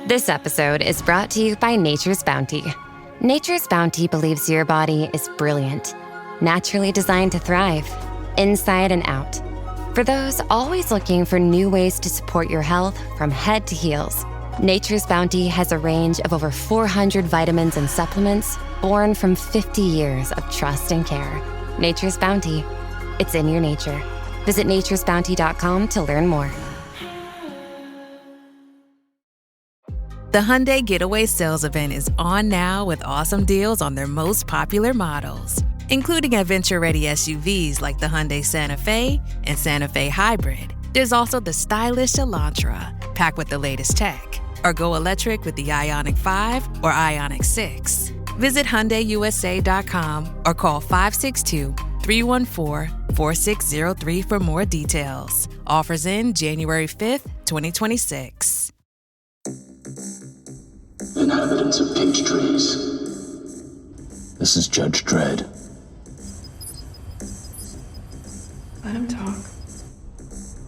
This episode is brought to you by Nature's Bounty. Nature's Bounty believes your body is brilliant, naturally designed to thrive, inside and out. For those always looking for new ways to support your health from head to heels, Nature's Bounty has a range of over 400 vitamins and supplements born from 50 years of trust and care. Nature's Bounty. It's in your nature. Visit naturesbounty.com to learn more. The Hyundai Getaway Sales Event is on now with awesome deals on their most popular models, including adventure-ready SUVs like the Hyundai Santa Fe and Santa Fe Hybrid. There's also the stylish Elantra, packed with the latest tech. Or go electric with the Ioniq 5 or Ioniq 6. Visit HyundaiUSA.com or call 562-314-4603 for more details. Offers end January 5th, 2026. Inhabitants of peach trees. This is Judge Dredd. Let him talk.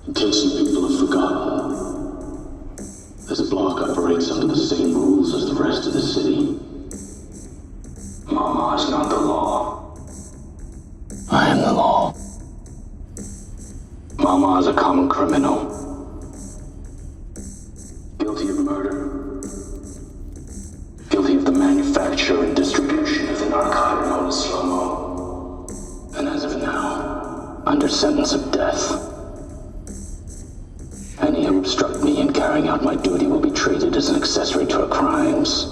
In case you people have forgotten, this block operates under the same rules as the rest of the city. Mama is not the law. I am the law. Mama is a common criminal. Guilty of murder. Guilty of the manufacture and distribution of the narcotic known as slow-mo. And as of now, under sentence of death. Any who obstruct me in carrying out my duty will be treated as an accessory to her crimes.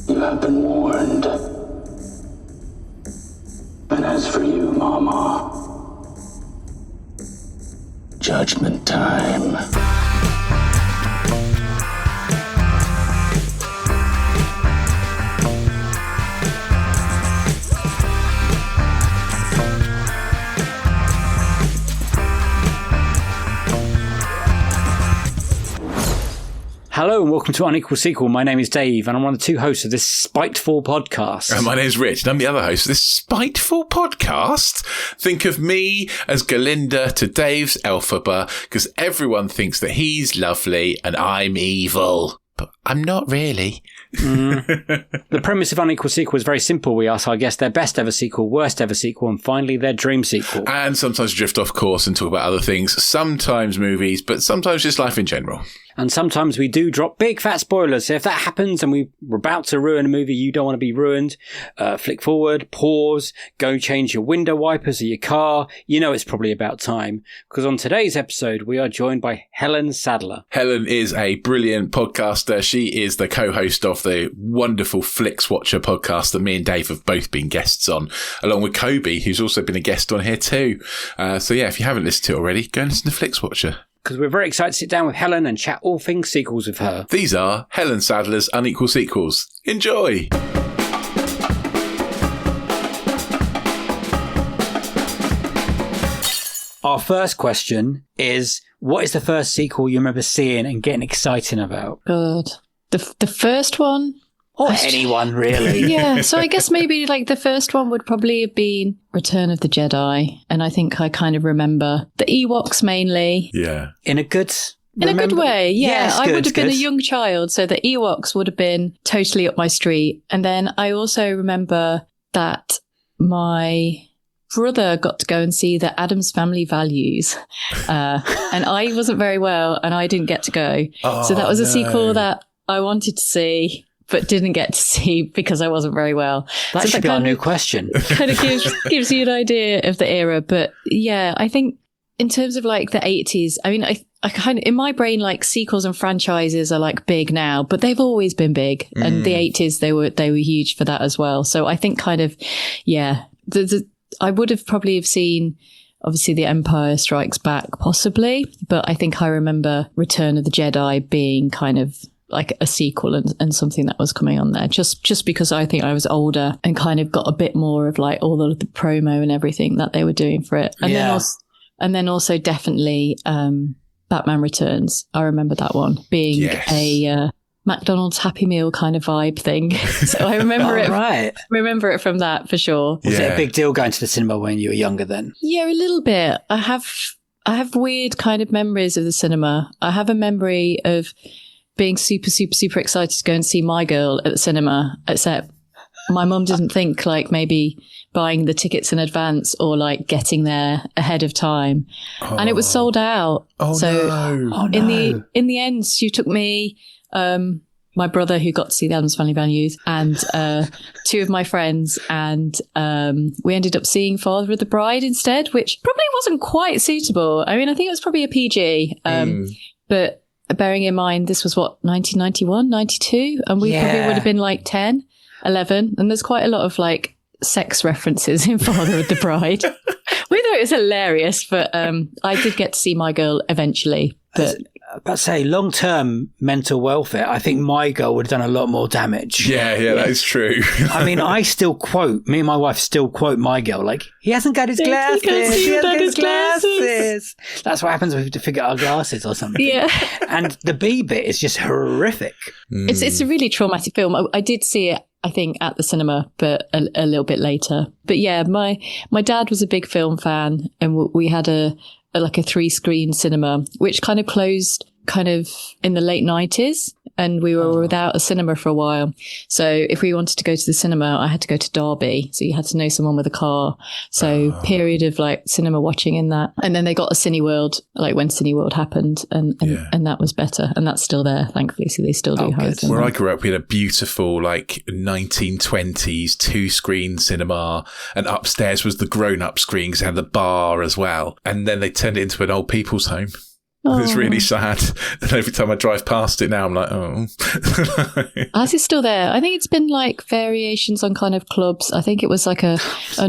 You have been warned. And as for you, Mama, judgment time. Hello and welcome to Unequal Sequel. My name is Dave and I'm one of the two hosts of this spiteful podcast. And my name's Rich and I'm the other host of this spiteful podcast. Think of me as Galinda to Dave's Elphaba because everyone thinks that he's lovely and I'm evil. But I'm not really. The premise of Unequal Sequel is very simple. We ask our guests their best ever sequel, worst ever sequel, and finally their dream sequel. And sometimes drift off course and talk about other things. Sometimes movies, but sometimes just life in general. And sometimes we do drop big fat spoilers. So if that happens and we're about to ruin a movie you don't want to be ruined, flick forward, pause, go change your window wipers or your car. You know it's probably about time. Because on today's episode, we are joined by Helen Sadler. Helen is a brilliant podcaster. She is the co-host of the wonderful Flixwatcher podcast that me and Dave have both been guests on, along with Kobe, who's also been a guest on here too. So yeah, if you haven't listened to it already, go and listen to Flixwatcher. Because we're very excited to sit down with Helen and chat all things sequels with her. These are Helen Sadler's Unequal Sequels. Enjoy! Our first question is, what is the first sequel you remember seeing and getting excited about? God. The first one? Or anyone, really. Yeah, so I guess maybe like the first one would probably have been Return of the Jedi. And I think I kind of remember the Ewoks mainly. Yeah. In a good way, yeah. Yes, I would have been a good. young child, so the Ewoks would have been totally up my street. And then I also remember that my brother got to go and see the Addams Family Values. And I wasn't very well and I didn't get to go. So that was a sequel that I wanted to see, but didn't get to see because I wasn't very well. That should be our new question. Kind of gives you an idea of the era. But yeah, I think in terms of like the 80s, I mean, I kind of, in my brain, like sequels and franchises are like big now, but they've always been big. And the 80s, they were huge for that as well. So I think kind of, yeah, I would have probably have seen obviously The Empire Strikes Back possibly, but I think I remember Return of the Jedi being kind of like a sequel and something that was coming on there just because I think I was older and kind of got a bit more of like all the promo and everything that they were doing for it. And then also definitely Batman Returns. I remember that one being a McDonald's Happy Meal kind of vibe thing. So I remember remember it from that for sure. Was it a big deal going to the cinema when you were younger then? Yeah, a little bit. I have weird kind of memories of the cinema. I have a memory of being super, super, super excited to go and see My Girl at the cinema, except my mum didn't think like maybe buying the tickets in advance or like getting there ahead of time. And it was sold out. In the end, she took me, my brother who got to see the Addams Family Values, and two of my friends, and we ended up seeing Father of the Bride instead, which probably wasn't quite suitable. I mean, I think it was probably a PG, but bearing in mind this was 1991, 92, and we probably would have been like 10, 11, and there's quite a lot of like sex references in Father of the Bride. We thought it was hilarious, but I did get to see My Girl eventually. But say long-term mental welfare, I think My Girl would have done a lot more damage. Yeah, that is true. I mean, me and my wife still quote My Girl, like, he hasn't got his glasses. He hasn't got his glasses. That's what happens when we have to figure out our glasses or something. Yeah. And the B bit is just horrific. It's a really traumatic film. I did see it, I think, at the cinema, but a little bit later. But yeah, my dad was a big film fan, and we had a 3-screen cinema, which kind of closed kind of in the late 90s, and we were without a cinema for a while. So if we wanted to go to the cinema, I had to go to Derby. So you had to know someone with a car. So period of like cinema watching in that. And then they got a Cineworld, like when Cineworld happened, and that was better. And that's still there, thankfully. So they still do have it. Where I grew up, we had a beautiful like 1920s 2-screen cinema, and upstairs was the grown-up screen because it had the bar as well. And then they turned it into an old people's home. It's really sad. And every time I drive past it now, I'm like, oh. As it's still there. I think it's been like variations on kind of clubs. I think it was like an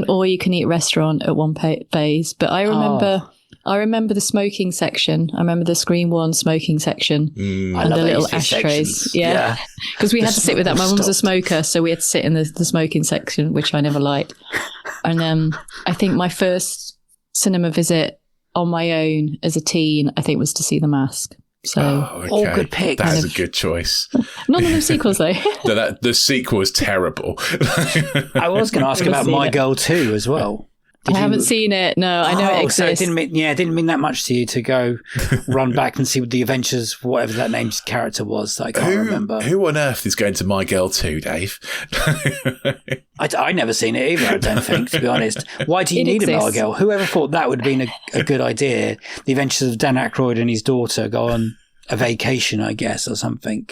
all-you-can-eat restaurant at one phase. But I remember the smoking section. I remember the Screen One smoking section and the little ashtrays. Sections. Yeah. Because we had to sit with that. My mum's a smoker, so we had to sit in the smoking section, which I never liked. And I think my first cinema visit on my own as a teen, I think, was to see The Mask. So all good picks. That is a good choice. None of them sequels though. The sequel was terrible. I was going to ask about My Girl 2 as well. I haven't seen it. No, I know it exists. So it didn't mean that much to you to go run back and see what the Adventures, whatever that name's character was that I can't remember. Who on earth is going to My Girl 2, Dave? I never seen it either, I don't think, to be honest. Why do you need a My Girl? Whoever thought that would have been a good idea? The Adventures of Dan Aykroyd and his daughter go on a vacation, I guess, or something.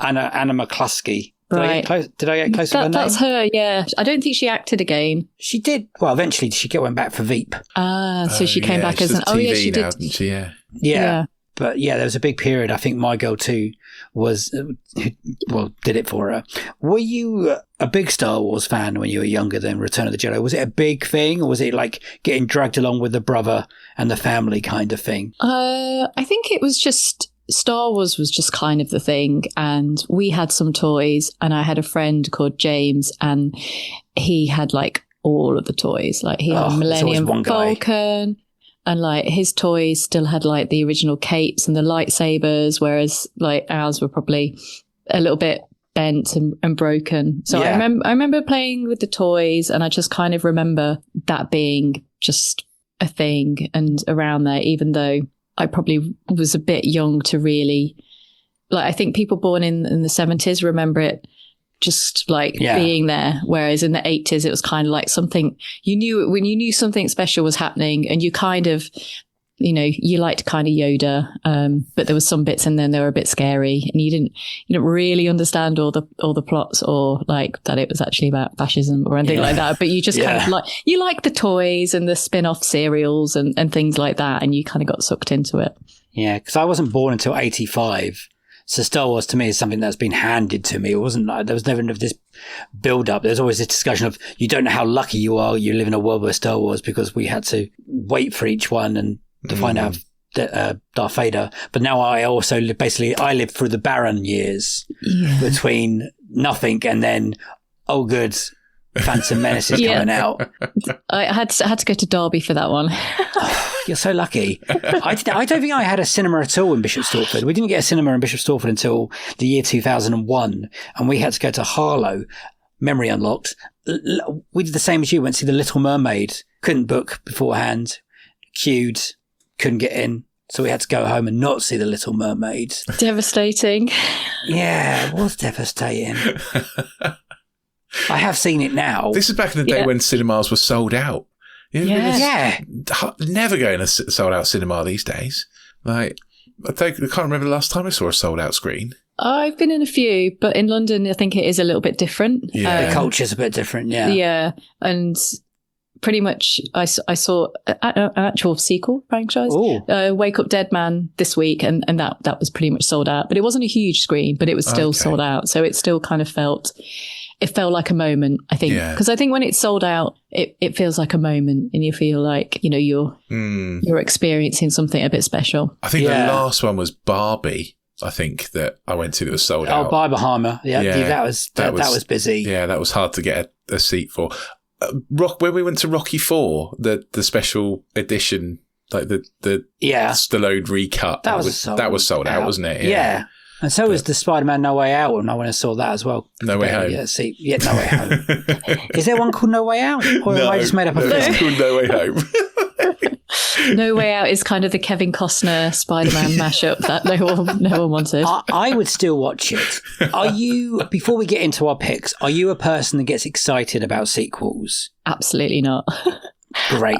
Anna McCluskey. Did I get close to her name? That's her, yeah. I don't think she acted again. She did. Well, eventually she went back for Veep. So she came back as an... Oh, yeah, she did. Didn't she? Yeah. But yeah, there was a big period. I think My Girl 2 was... did it for her. Were you a big Star Wars fan when you were younger than Return of the Jedi? Was it a big thing, or was it like getting dragged along with the brother and the family kind of thing? I think it was just... Star Wars was just kind of the thing, and we had some toys, and I had a friend called James, and he had like all of the toys. Like he had a Millennium Falcon, and like his toys still had like the original capes and the lightsabers, whereas like ours were probably a little bit bent and broken. So I remember playing with the toys, and I just kind of remember that being just a thing and around there, even though I probably was a bit young to really, like, I think people born in the 70s remember it just like being there. Whereas in the 80s, it was kind of like something you knew when you knew something special was happening, and you kind of, you know, you liked kind of Yoda. But there was some bits in there that were a bit scary, and you didn't really understand all the plots, or like that it was actually about fascism or anything like that. But you just kind of you like the toys and the spin-off serials and things like that, and you kind of got sucked into it. Yeah, because I wasn't born until 85. So Star Wars to me is something that's been handed to me. It wasn't like there was never this build up. There's always this discussion of you don't know how lucky you are. You live in a world where Star Wars, because we had to wait for each one and to find out Darth Vader. But now I also I lived through the Baron years between nothing and then, oh good, Phantom Menace is coming out. I had to go to Derby for that one. You're so lucky. I don't think I had a cinema at all in Bishop Stortford. We didn't get a cinema in Bishop Stortford until the year 2001, and we had to go to Harlow. Memory unlocked. We did the same as you. Went to see The Little Mermaid. Couldn't book beforehand. Queued. Couldn't get in. So we had to go home and not see The Little Mermaid. Devastating. Yeah, it was devastating. I have seen it now. This is back in the day when cinemas were sold out. Yeah. Never going to sold out cinema these days. Like, I can't remember the last time I saw a sold out screen. I've been in a few, but in London, I think it is a little bit different. Yeah. The culture's a bit different, yeah. Yeah, and pretty much I saw an actual sequel franchise, Wake Up Dead Man, this week, and that was pretty much sold out. But it wasn't a huge screen, but it was still sold out. So it still kind of felt like a moment, I think. Because I think when it's sold out, it feels like a moment and you feel like, you're experiencing something a bit special. I think the last one was Barbie. I think that I went to that was sold out. Oh, Barbenheimer. Yeah, that was busy. Yeah, that was hard to get a seat for. When we went to Rocky 4, the special edition, like the Stallone recut, that was sold out, wasn't it? Yeah. And so was the Spider-Man No Way Out, and I went and saw that as well. No Way Home. Yeah, No Way Home. Is there one called No Way Out? Or have I just made up a film? It's called No Way Home. No Way Out is kind of the Kevin Costner Spider-Man mashup that no one wanted. I would still watch it. Are you, before we get into our picks, are you a person that gets excited about sequels? Absolutely not. Great.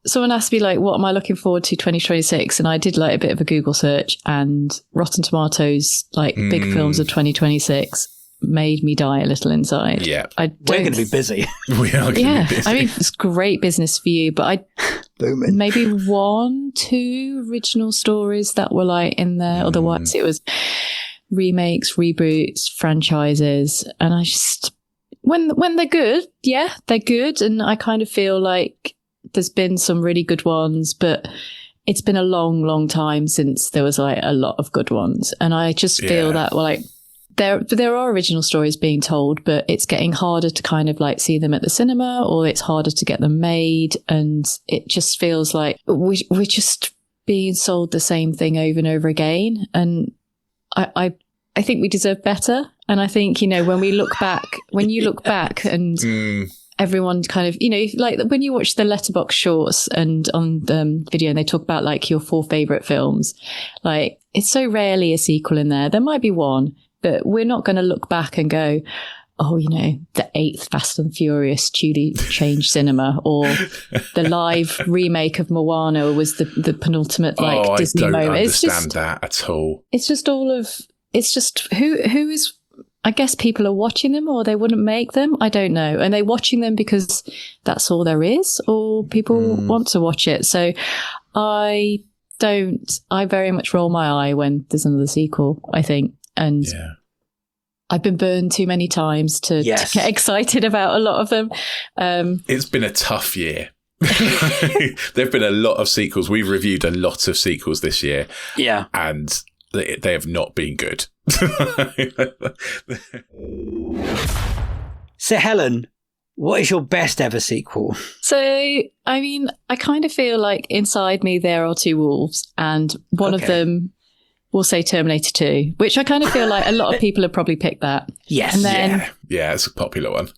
Someone asked me, like, what am I looking forward to 2026? And I did like a bit of a Google search, and Rotten Tomatoes, like big films of 2026, made me die a little inside. Yeah. We're going to be busy. We are going to be busy. I mean, it's great business for you, but maybe 1-2 original stories that were like in there. Otherwise it was remakes, reboots, franchises. And I just, when they're good, they're good. And I kind of feel like there's been some really good ones, but it's been a long, long time since there was like a lot of good ones. And I just feel that like there are original stories being told, but it's getting harder to kind of like see them at the cinema, or it's harder to get them made. And it just feels like we're just being sold the same thing over and over again. And I think we deserve better. And I think, when you look back and everyone kind of, like when you watch the Letterboxd shorts and on the video and they talk about like your 4 favorite films, like it's so rarely a sequel in there. There might be one, but we're not going to look back and go, oh, the 8th Fast and Furious truly changed cinema, or the live remake of Moana was the penultimate like Disney moment. I don't understand that at all. It's just who is, I guess people are watching them, or they wouldn't make them. I don't know. And they're watching them because that's all there is, or people want to watch it. So I very much roll my eye when there's another sequel, I think. And I've been burned too many times to get excited about a lot of them. It's been a tough year. There've been a lot of sequels. We've reviewed a lot of sequels this year. Yeah. And they have not been good. So, Helen, what is your best ever sequel? So, I mean, I kind of feel like inside me there are 2 wolves, and one of them will say Terminator 2, which I kind of feel like a lot of people have probably picked that. Yes. And then, yeah, it's a popular one.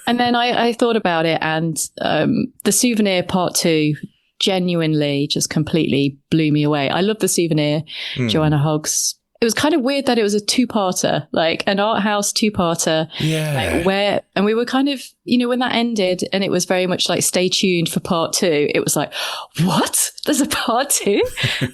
And then I thought about it, and The Souvenir Part 2 genuinely just completely blew me away. I love The Souvenir, Joanna Hoggs. It was kind of weird that it was a 2-parter, like an art house 2-parter. Yeah. Like and we were kind of, when that ended and it was very much like, stay tuned for part 2. It was like, what? There's a part 2?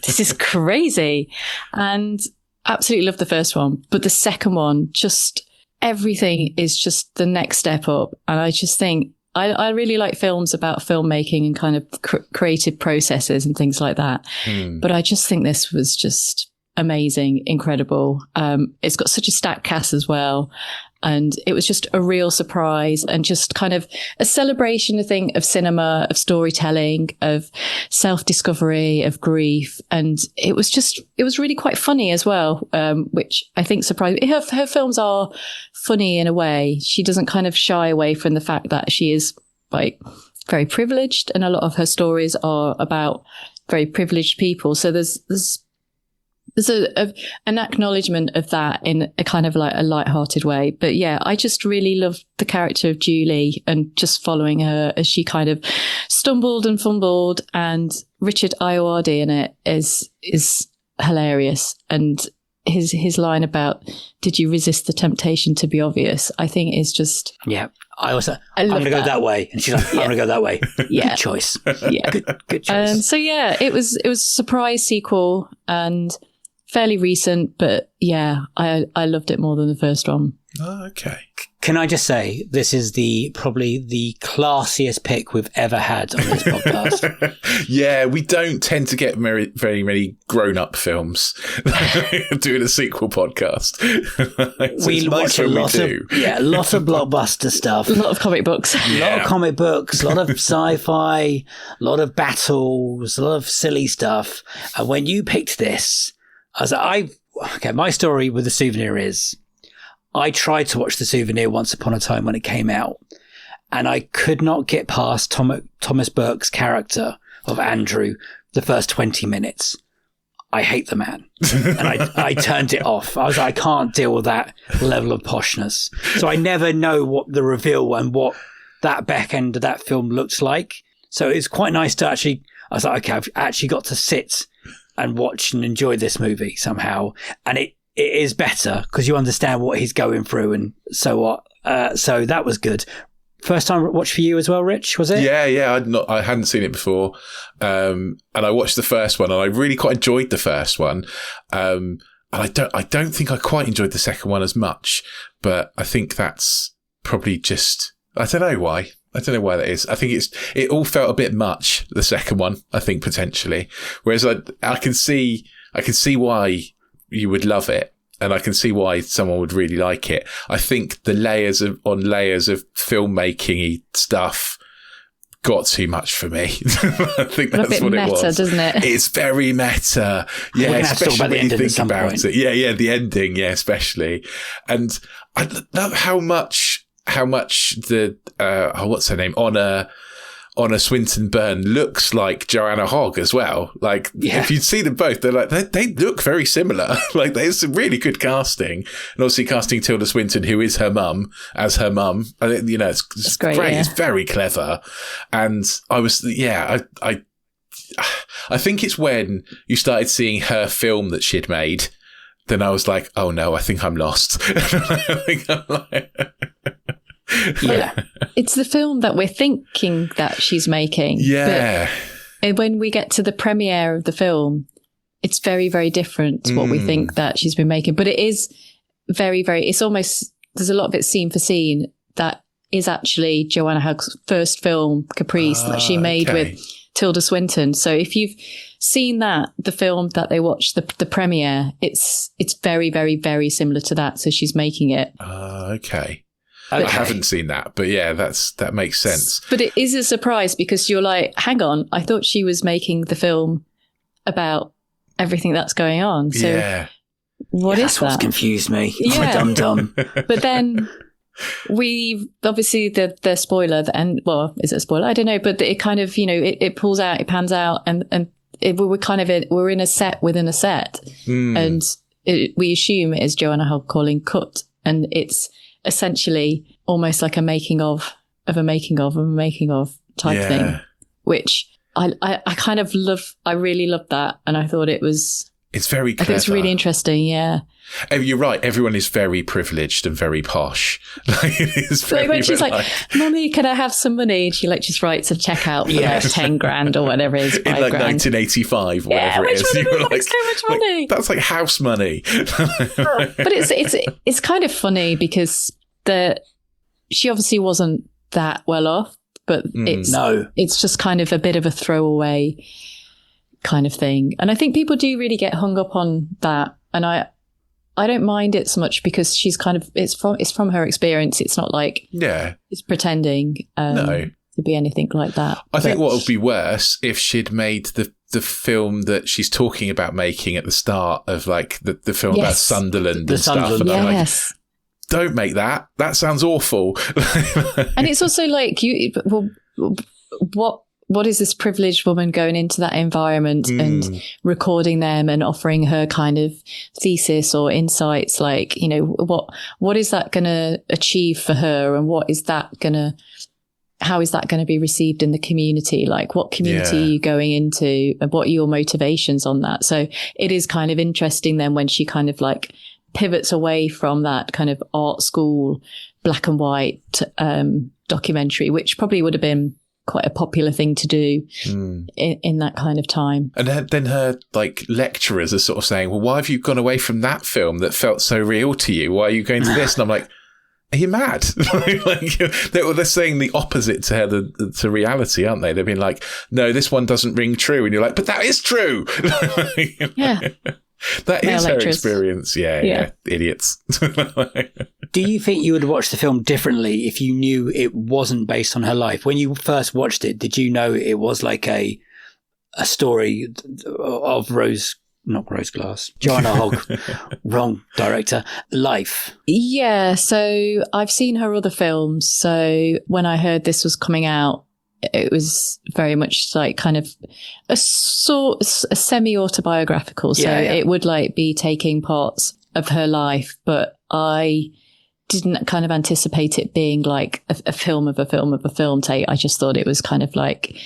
This is crazy. And absolutely loved the first one. But the second one, just everything is just the next step up. And I just think, I really like films about filmmaking and kind of creative processes and things like that. But I just think this was just amazing, incredible. It's got such a stacked cast as well. And it was just a real surprise and just kind of a celebration, I think, of cinema, of storytelling, of self-discovery, of grief. And it was really quite funny as well, which I think surprised me. Her films are funny in a way. She doesn't kind of shy away from the fact that she is like very privileged, and a lot of her stories are about very privileged people. So there's there's an acknowledgement of that in a kind of like a light-hearted way. But yeah, I just really love the character of Julie and just following her as she kind of stumbled and fumbled. And Richard Ayoade in it is hilarious. And his line about, did you resist the temptation to be obvious? I think is just... Yeah. I'm going to go that way. And she's like, I'm going to go that way. Yeah. Good choice. Yeah. Good choice. So yeah, it was a surprise sequel and fairly recent, but yeah, I loved it more than the first one. Oh, okay. Can I just say, this is probably the classiest pick we've ever had on this podcast. Yeah, we don't tend to get very, very many grown-up films doing a sequel podcast. So we watch a lot of blockbuster stuff. A lot of comic books. A lot of comic books, a lot of sci-fi, a lot of battles, a lot of silly stuff. And when you picked this, I was like, my story with The Souvenir is, I tried to watch The Souvenir once upon a time when it came out, and I could not get past Thomas Burke's character of Andrew the first 20 minutes. I hate the man. And I turned it off. I was like, I can't deal with that level of poshness. So I never know what the reveal and what that back end of that film looks like. So it's quite nice to actually, I was like, okay, I've actually got to sit and watch and enjoy this movie somehow. And it is better because you understand what he's going through and so what. So that was good. First time watch for you as well, Rich, was it? Yeah. I hadn't seen it before. And I watched the first one and I really quite enjoyed the first one. And I don't think I quite enjoyed the second one as much, but I think that's probably just, I don't know why. I don't know why that is. I think it all felt a bit much, the second one, I think, potentially. Whereas I can see why you would love it, and I can see why someone would really like it. I think the layers of filmmaking-y stuff got too much for me. I think that's what it was. Meta, doesn't it? It's very meta. Yeah, especially when you think about it. Yeah, the ending, yeah, especially. And I love how much the what's her name, Honor Swinton Byrne looks like Joanna Hogg as well. Like, if you see them both, they're like, they look very similar. Like, there's some really good casting. And obviously casting Tilda Swinton, who is her mum, as her mum. You know, it's great. Yeah. It's very clever. And I think it's when you started seeing her film that she'd made, then I was like, oh no, I think I'm lost. Yeah. It's the film that we're thinking that she's making. Yeah. But when we get to the premiere of the film, it's very, very different to what we think that she's been making. But it is very, very, it's almost, there's a lot of it scene for scene that is actually Joanna Hogg's first film, Caprice, that she made with Tilda Swinton. So if you've seen that, the film that they watched, the premiere, it's very, very, very similar to that. So she's making it. Okay. I haven't seen that, but yeah, that makes sense. But it is a surprise because you're like, hang on, I thought she was making the film about everything that's going on. So what is that? That's what's confused me. Yeah. I'm a dum-dum. But then we obviously the spoiler, and well, is it a spoiler? I don't know, but it kind of, you know, it pulls out, it pans out, and we're in a set within a set, and we assume it is Joanna Hogg calling cut, and it's essentially almost like a making of a making of type thing, which I kind of love. I really loved that, and I thought it's very clever. I think it's really interesting. Yeah. You're right. Everyone is very privileged and very posh. Like when she's like, "Mummy, can I have some money?" And she just writes a check out for like 10 grand or whatever it is. In like 1985, whatever it is. You're like, so much money. That's like house money. But it's kind of funny because she obviously wasn't that well off, but it's just kind of a bit of a throwaway kind of thing. And I think people do really get hung up on that. And I don't mind it so much because she's kind of, it's from her experience. It's not like it's pretending to be anything like that. I think what would be worse if she'd made the film that she's talking about making at the start of like the film about Sunderland and stuff. And I'm like, don't make that. That sounds awful. And it's also like, what is this privileged woman going into that environment and recording them and offering her kind of thesis or insights? Like, you know, what is that going to achieve for her, and how is that going to be received in the community? Like, what community are you going into, and what are your motivations on that? So it is kind of interesting then when she kind of like pivots away from that kind of art school black and white documentary, which probably would have been quite a popular thing to do in that kind of time. And then her like lecturers are sort of saying, well, why have you gone away from that film that felt so real to you? Why are you going to this? And I'm like, are you mad? Like, they're saying the opposite to her, to reality, aren't they? They've been like, no, this one doesn't ring true. And you're like, but that is true. Yeah. That is her experience. Yeah. Idiots. Do you think you would watch the film differently if you knew it wasn't based on her life? When you first watched it, did you know it was like a story of Joanna Hogg, wrong director, life? Yeah, so I've seen her other films. So when I heard this was coming out, it was very much like kind of a semi-autobiographical. So it would like be taking parts of her life, but I didn't kind of anticipate it being like a film of a film of a film take. I just thought it was kind of like,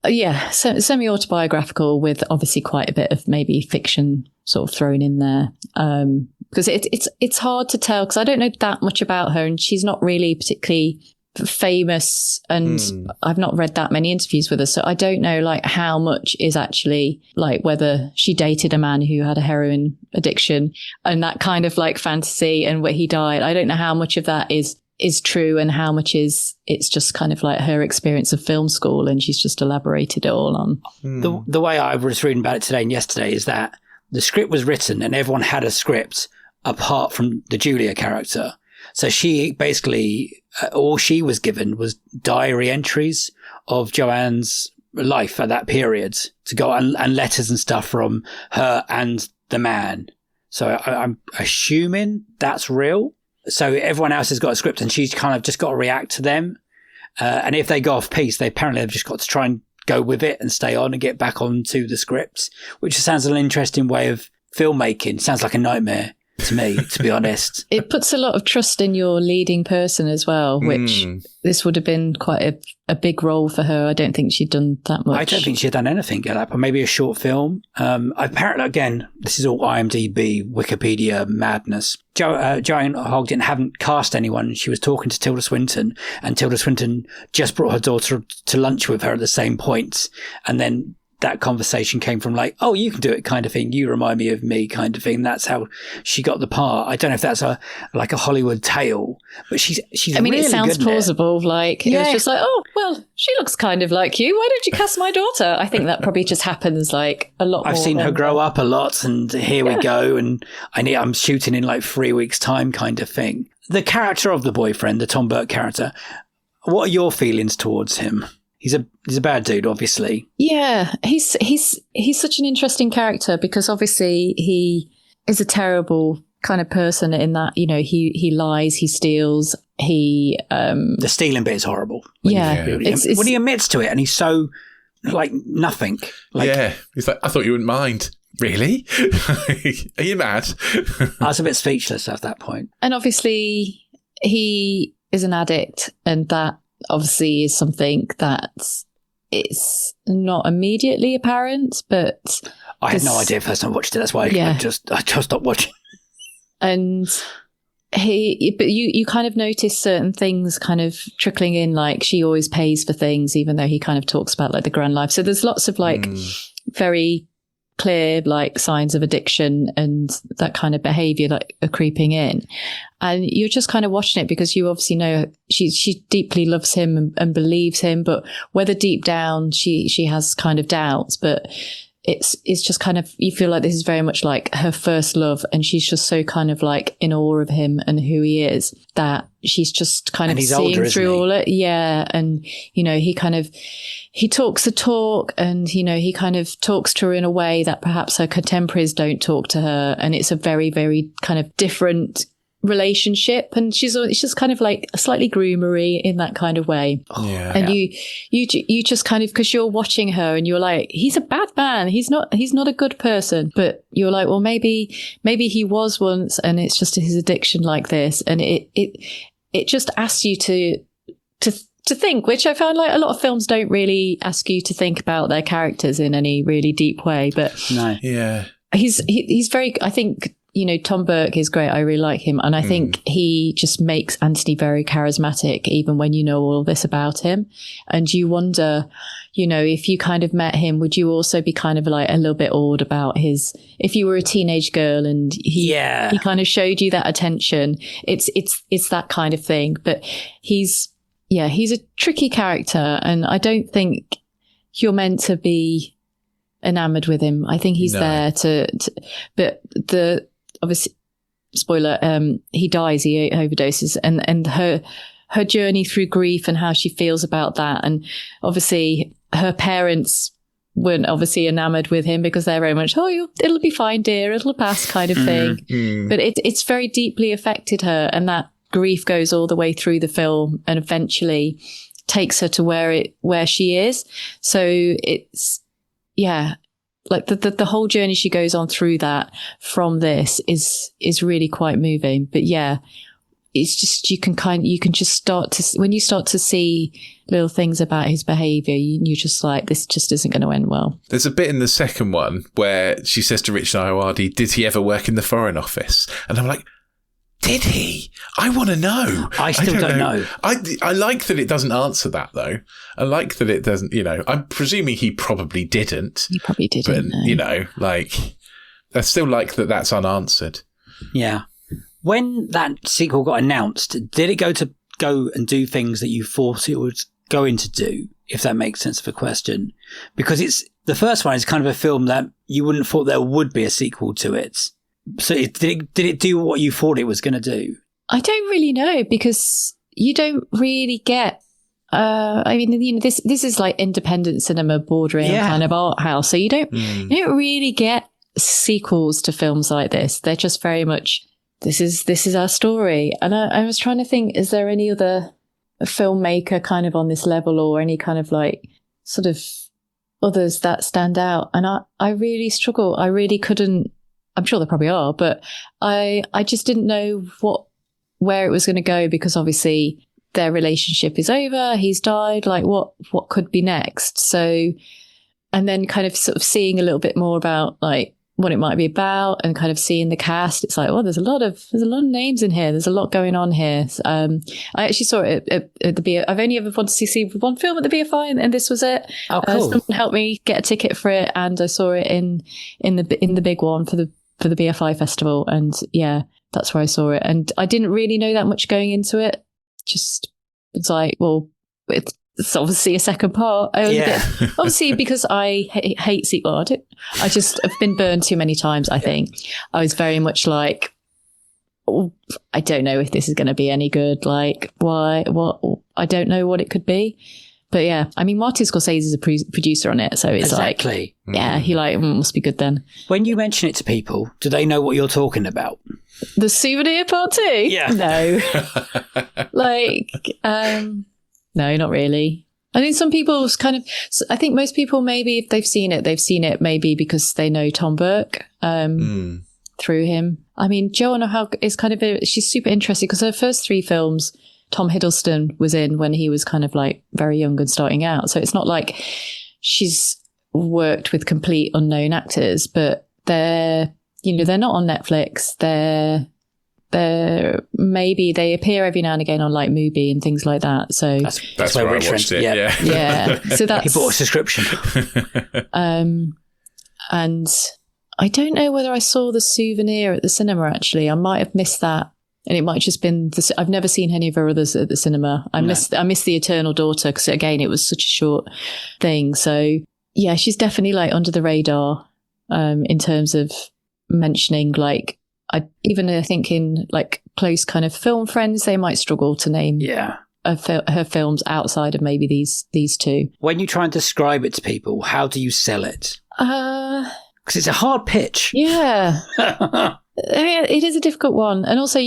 semi-autobiographical with obviously quite a bit of maybe fiction sort of thrown in there. Because it's hard to tell, because I don't know that much about her, and she's not really particularly famous, and I've not read that many interviews with her, so I don't know like how much is actually like whether she dated a man who had a heroin addiction and that kind of like fantasy and where he died. I don't know how much of that is true and how much it's just kind of like her experience of film school and she's just elaborated it all on. The way I was reading about it today and yesterday is that the script was written and everyone had a script apart from the Julia character. So she basically, all she was given was diary entries of Joanne's life at that period to go and letters and stuff from her and the man. So I'm assuming that's real. So everyone else has got a script and she's kind of just got to react to them. And if they go off piece, they apparently have just got to try and go with it and stay on and get back onto the script, which sounds an interesting way of filmmaking. Sounds like a nightmare to me, to be honest. It puts a lot of trust in your leading person as well, which this would have been quite a big role for her. I don't think she'd done that much. I don't think she'd done anything at that point. Maybe a short film. Apparently, again, this is all IMDb, Wikipedia madness. Joanne Hogg haven't cast anyone. She was talking to Tilda Swinton, and Tilda Swinton just brought her daughter to lunch with her at the same point. And then that conversation came from like, oh, you can do it kind of thing. You remind me of me kind of thing. That's how she got the part. I don't know if that's like a Hollywood tale, but she's I mean, really it sounds good plausible. It was just like, oh, well, she looks kind of like you. Why don't you cast my daughter? I think that probably just happens like a lot more. I've seen her grow up a lot and here we go. And I'm shooting in like 3 weeks time kind of thing. The character of the boyfriend, the Tom Burke character, what are your feelings towards him? He's a bad dude, obviously. Yeah, he's such an interesting character because obviously he is a terrible kind of person in that, you know, he lies, he steals, the stealing bit is horrible. When he admits to it, and he's so like nothing. He's like, I thought you wouldn't mind. Really? Are you mad? I was a bit speechless at that point. And obviously he is an addict, and that obviously is something that it's not immediately apparent, but I had no idea first time I watched it. That's why I just stopped watching. And but you kind of notice certain things kind of trickling in, like she always pays for things, even though he kind of talks about like the grand life. So there's lots of like very clear like signs of addiction and that kind of behavior that are creeping in, and you're just kind of watching it because you obviously know she deeply loves him and believes him, but whether deep down she has kind of doubts, but it's just kind of, you feel like this is very much like her first love, and she's just so kind of like in awe of him and who he is, that she's just kind of seeing through all it. Yeah. And, you know, he talks the talk, and, you know, he kind of talks to her in a way that perhaps her contemporaries don't talk to her. And it's a very, very kind of different relationship, and she's just kind of like slightly groomery in that kind of way. And you just kind of, because you're watching her and you're like, he's a bad man, he's not a good person, but you're like, well, maybe he was once, and it's just his addiction like this, and it just asks you to think, which I found like a lot of films don't really ask you to think about their characters in any really deep way. But he's very, I think, Tom Burke is great. I really like him. And I think he just makes Anthony very charismatic, even when you know all this about him. And you wonder, if you kind of met him, would you also be kind of like a little bit awed about if you were a teenage girl and he kind of showed you that attention? It's that kind of thing. But he's a tricky character, and I don't think you're meant to be enamored with him. I think he's there but obviously, spoiler, he dies, he overdoses, and her journey through grief and how she feels about that. And obviously her parents weren't obviously enamored with him because they're very much, it'll be fine, dear, it'll pass kind of thing. But it's very deeply affected her, and that grief goes all the way through the film and eventually takes her to where she is. So it's, like the whole journey she goes on through that from this is really quite moving. But it's just, you can just start to, when you start to see little things about his behaviour, you're just like, this just isn't going to end well. There's a bit in the second one where she says to Richard Ayoade, did he ever work in the Foreign Office? And I'm like, did he? I want to know. I still don't know. I like that it doesn't answer that, though. I like that it doesn't, I'm presuming he probably didn't. He probably didn't. But, I still like that that's unanswered. Yeah. When that sequel got announced, did it go and do things that you thought it was going to do, if that makes sense of a question? Because the first one is kind of a film that you wouldn't have thought there would be a sequel to it. So did it do what you thought it was going to do? I don't really know, because you don't really get. This is like independent cinema bordering kind of art house, so you don't really get sequels to films like this. They're just very much, this is our story. And I was trying to think, is there any other filmmaker kind of on this level, or any kind of like sort of others that stand out? And I really struggle. I really couldn't. I'm sure there probably are, but I just didn't know where it was going to go, because obviously their relationship is over. He's died. Like what could be next? So, and then kind of sort of seeing a little bit more about like what it might be about, and kind of seeing the cast. It's like, there's a lot of names in here. There's a lot going on here. I actually saw it at the BFI. I've only ever wanted to see one film at the BFI, and this was it. Oh, cool. Someone helped me get a ticket for it, and I saw it in the big one for the BFI festival, and that's where I saw it. And I didn't really know that much going into it. Just, it's like, well, it's obviously a second part. Obviously, because I hate sequel. I just have been burned too many times, I think. I was very much like, I don't know if this is going to be any good. Like, why? What? I don't know what it could be. But Martin Scorsese is a producer on it, so it's exactly. Like, he must be good then. When you mention it to people, do they know what you're talking about? The Souvenir Part 2? Yeah. No. No, not really. I think some people I think most people, maybe if they've seen it maybe because they know Tom Burke through him. I mean, Joanna Hogg is she's super interesting, because her first 3 films, Tom Hiddleston was in when he was kind of like very young and starting out. So it's not like she's worked with complete unknown actors, but they're not on Netflix. Maybe they appear every now and again on like Mubi and things like that. So that's where I watched it. Yeah. So that's, he bought a subscription. And I don't know whether I saw The Souvenir at the cinema. Actually, I might have missed that. And it might just been I've never seen any of her others at the cinema. I missed The Eternal Daughter, because again, it was such a short thing. So she's definitely like under the radar in terms of mentioning. Like, I think in like close kind of film friends, they might struggle to name her films outside of maybe these 2. When you try and describe it to people, how do you sell it? Because it's a hard pitch. Yeah. It is a difficult one. And also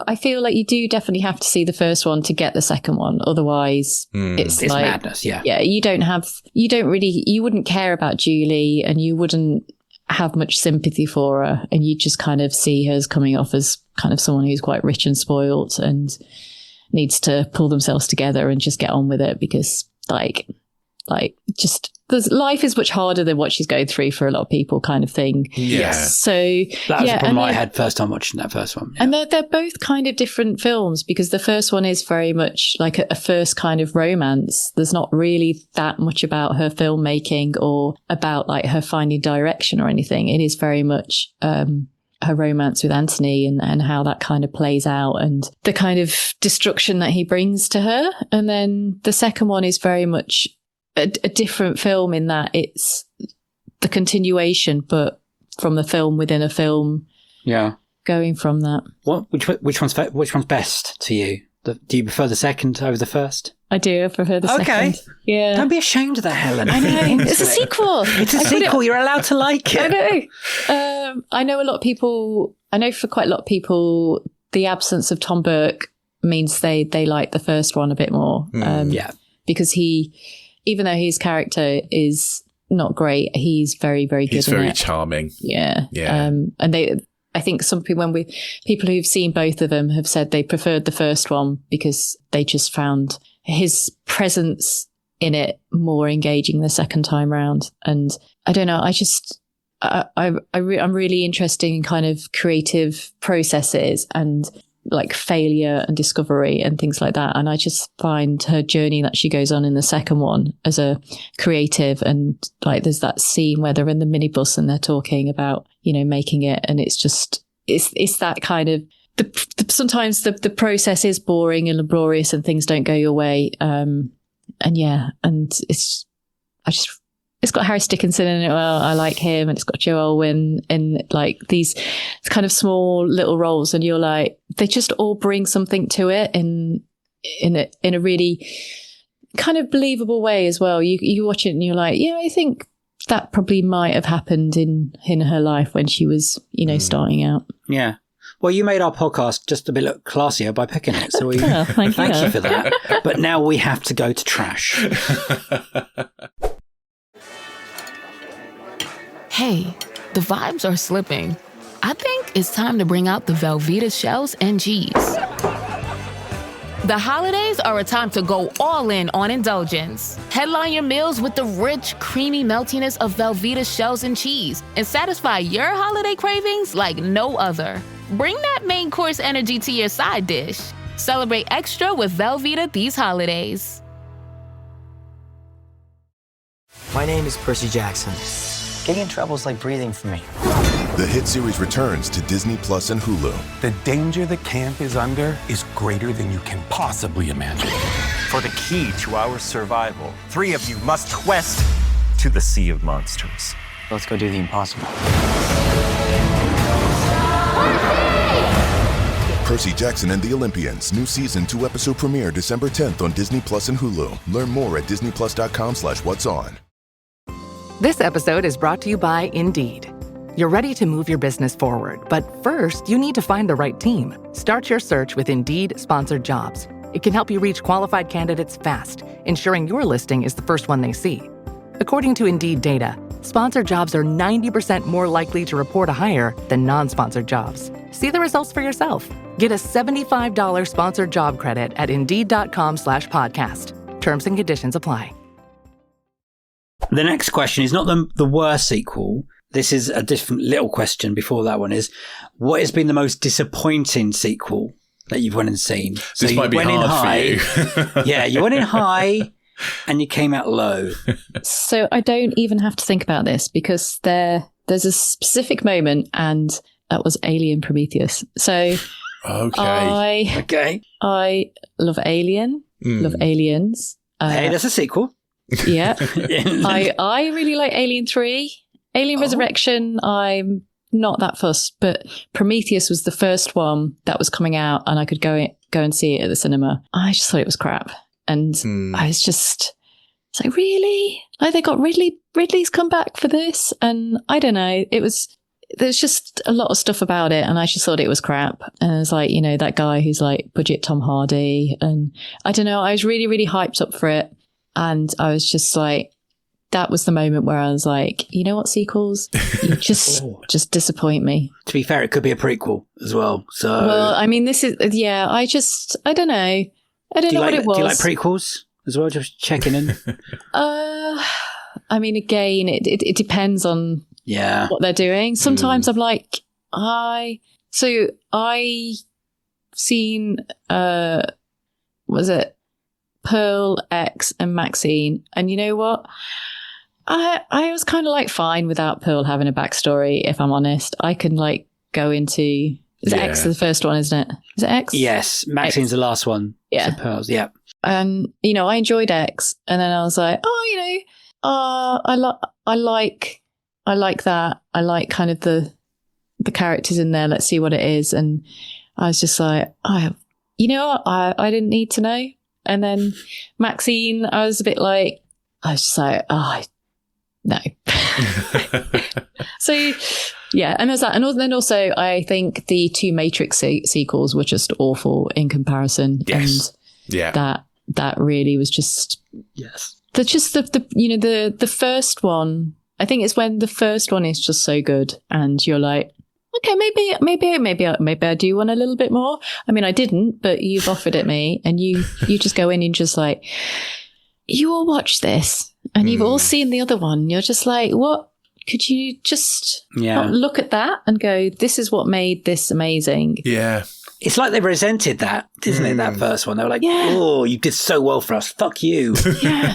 I feel like you do definitely have to see the first one to get the second one. Otherwise it's like madness. Yeah. Yeah. You wouldn't care about Julie, and you wouldn't have much sympathy for her. And you just kind of see her as coming off as kind of someone who's quite rich and spoilt and needs to pull themselves together and just get on with it, because life is much harder than what she's going through for a lot of people, kind of thing. Yeah. So that was the problem I had first time watching that first one. Yeah. And they're both kind of different films, because the first one is very much like a first kind of romance. There's not really that much about her filmmaking or about like her finding direction or anything. It is very much her romance with Anthony and how that kind of plays out and the kind of destruction that he brings to her. And then the second one is very much a different film in that it's the continuation, but from the film within a film. Yeah. Going from that. Which one's best to you? Do you prefer the second over the first? I do. I prefer the second. Okay. Yeah. Don't be ashamed of that, Helen. I know. It's a sequel. It's a sequel. You're allowed to like it. I know. I know a lot of people. I know for quite a lot of people, the absence of Tom Burke means they like the first one a bit more. Yeah. Because even though his character is not great, he's very, very good. He's very charming. Yeah. Yeah. And I think some people, people who've seen both of them have said they preferred the first one because they just found his presence in it more engaging the second time round. And I don't know, I'm really interested in kind of creative processes and like failure and discovery and things like that. And I just find her journey that she goes on in the second one as a creative, and like there's that scene where they're in the minibus and they're talking about, making it. And it's just, it's that kind of, sometimes the process is boring and laborious and things don't go your way. It's got Harry Dickinson in it. Well, I like him, and it's got Joe Alwyn in like these kind of small little roles, and you're like, they just all bring something to it in a really kind of believable way as well. You watch it and you're like, yeah, I think that probably might have happened in her life when she was, starting out. Yeah. Well, you made our podcast just a bit classier by picking it, so thank you for that. But now we have to go to trash. Hey, the vibes are slipping. I think it's time to bring out the Velveeta shells and cheese. The holidays are a time to go all in on indulgence. Headline your meals with the rich, creamy meltiness of Velveeta shells and cheese and satisfy your holiday cravings like no other. Bring that main course energy to your side dish. Celebrate extra with Velveeta these holidays. My name is Percy Jackson. Getting in trouble is like breathing for me. The hit series returns to Disney Plus and Hulu. The danger the camp is under is greater than you can possibly imagine. For the key to our survival, 3 of you must quest to the Sea of Monsters. Let's go do the impossible. Percy Jackson and the Olympians. New season 2 episode premiere December 10th on Disney Plus and Hulu. Learn more at disneyplus.com/whatson. This episode is brought to you by Indeed. You're ready to move your business forward, but first, you need to find the right team. Start your search with Indeed Sponsored Jobs. It can help you reach qualified candidates fast, ensuring your listing is the first one they see. According to Indeed data, sponsored jobs are 90% more likely to report a hire than non-sponsored jobs. See the results for yourself. Get a $75 sponsored job credit at Indeed.com/podcast. Terms and conditions apply. The next question is not the worst sequel. This is a different little question before that one is, what has been the most disappointing sequel that you've went and seen? So this might be hard for you. Yeah, you went in high and you came out low. So I don't even have to think about this because there's a specific moment, and that was Alien Prometheus. So okay. I love Alien, love Aliens. Hey, that's a sequel. Yeah. I really like Alien 3. Alien Resurrection, I'm not that fussed, but Prometheus was the first one that was coming out and I could go and see it at the cinema. I just thought it was crap. And I was just, it's like, really? Like they got Ridley's come back for this? And I don't know, there's just a lot of stuff about it, and I just thought it was crap. And it was like, you know, that guy who's like budget Tom Hardy, and I don't know, I was really, really hyped up for it, and I was just like, that was the moment where I was like, you know what, sequels, you just disappoint me. To be fair, it could be a prequel as well. So, well, I mean, this is I don't know. I don't know what it was. Do you like prequels as well? Just checking in. I mean, again, it depends on what they're doing. Sometimes I'm like, I've seen was it Pearl, X, and Maxine, and you know what? I was kind of like fine without Pearl having a backstory. If I'm honest, I can like go into X is the first one, isn't it? Is it X? Yes, Maxine's X. The last one. Yeah, so Pearl's. Yeah, and you know, I enjoyed X, and then I was like, oh, you know. I like that. I like kind of the characters in there. Let's see what it is. And I was just like, I didn't need to know. And then Maxine, I was just like, oh, no. So yeah, and there's that. And then also, I think the 2 Matrix sequels were just awful in comparison. Yes. And that really was just That's just the first one. I think it's when the first one is just so good, and you're like, okay, maybe I do want a little bit more. I mean, I didn't, but you've offered it me, and you just go in and just like, you all watch this, and you've all seen the other one. You're just like, what? Could you just not look at that and go, this is what made this amazing? Yeah. It's like they resented that, isn't it? That first one. They were like, oh, you did so well for us. Fuck you. Yeah.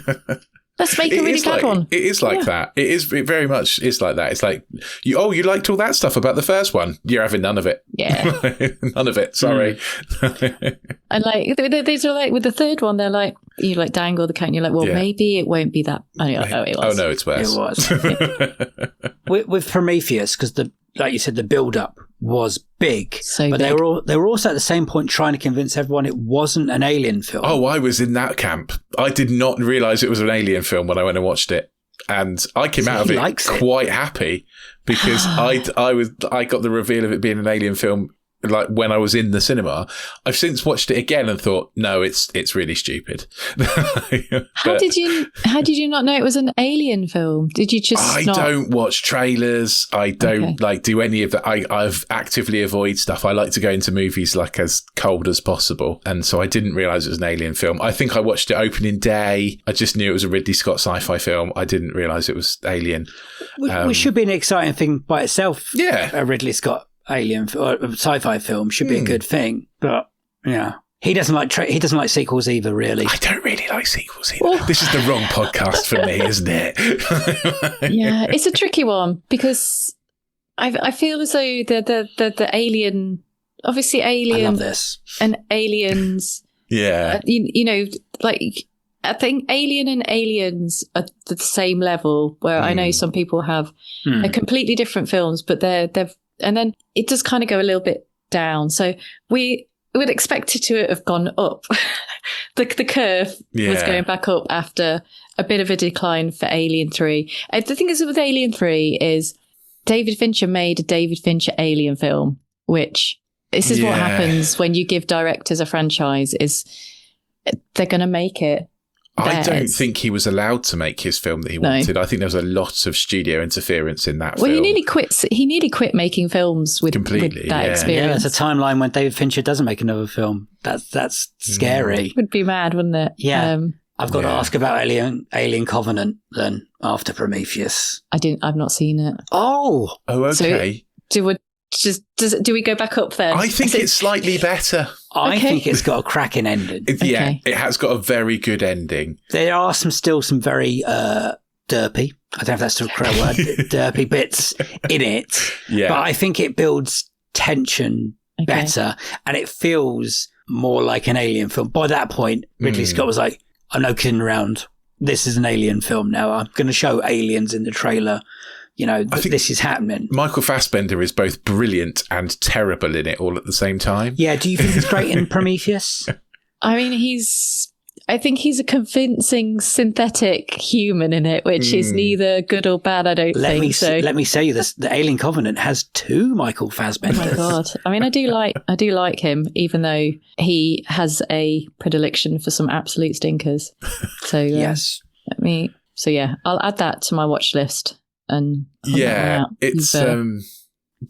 Let's make a really bad one. It is like that. It very much is like that. It's like, you liked all that stuff about the first one. You're having none of it. Yeah. None of it. Sorry. And like, these are like, with the third one, they're like, you like dangle the cat and you're like, well, maybe it won't be that. Oh, it was. Oh, no, it's worse. It was. with Prometheus, because like you said, the build-up was big. But they were also at the same point trying to convince everyone it wasn't an alien film. Oh, I was in that camp. I did not realise it was an alien film when I went and watched it. And I came out of it quite happy because I got the reveal of it being an alien film like when I was in the cinema. I've since watched it again and thought, no, it's really stupid. How did you not know it was an alien film? Did you just I don't watch trailers. I don't like do any of that. I've actively avoid stuff. I like to go into movies like as cold as possible. And so I didn't realise it was an alien film. I think I watched it opening day. I just knew it was a Ridley Scott sci-fi film. I didn't realise it was alien. Which should be an exciting thing by itself. Yeah. A Ridley Scott alien or sci-fi film should be a good thing, but he doesn't like sequels either, really. I don't really like sequels either. This is the wrong podcast for me, isn't it? Yeah, it's a tricky one because I feel as though the alien, obviously Alien, I love this, and Aliens, you know, like I think Alien and Aliens are the same level. Where I know some people have they're completely different films, but they're and then it does kind of go a little bit down. So we would expect it to have gone up. The curve was going back up after a bit of a decline for Alien 3. And the thing is with Alien 3 is David Fincher made a David Fincher Alien film, which this is what happens when you give directors a franchise is they're going to make it. I don't think he was allowed to make his film that he wanted. I think there was a lot of studio interference in that film. Well, he nearly quit making films with that experience. Yeah, there's a timeline when David Fincher doesn't make another film. That's scary. Would be mad, wouldn't it? Yeah. I've got to ask about Alien Covenant then after Prometheus. I've not seen it. Oh, okay. So do we go back up then? I think it's slightly better. I think it's got a cracking ending. It has got a very good ending. There are still some very derpy, I don't know if that's the correct word, derpy bits in it. Yeah. But I think it builds tension better and it feels more like an alien film. By that point, Ridley Scott was like, I'm no kidding around. This is an alien film now. I'm going to show aliens in the trailer. You know, this is happening. Michael Fassbender is both brilliant and terrible in it all at the same time. Yeah, do you think he's great in Prometheus? I mean, he's I think he's a convincing synthetic human in it, which is neither good or bad, I don't think. Let me say this, the Alien Covenant has 2 Michael Fassbenders. Oh my God. I mean, I do like him, even though he has a predilection for some absolute stinkers. So yes. So yeah, I'll add that to my watch list. And it's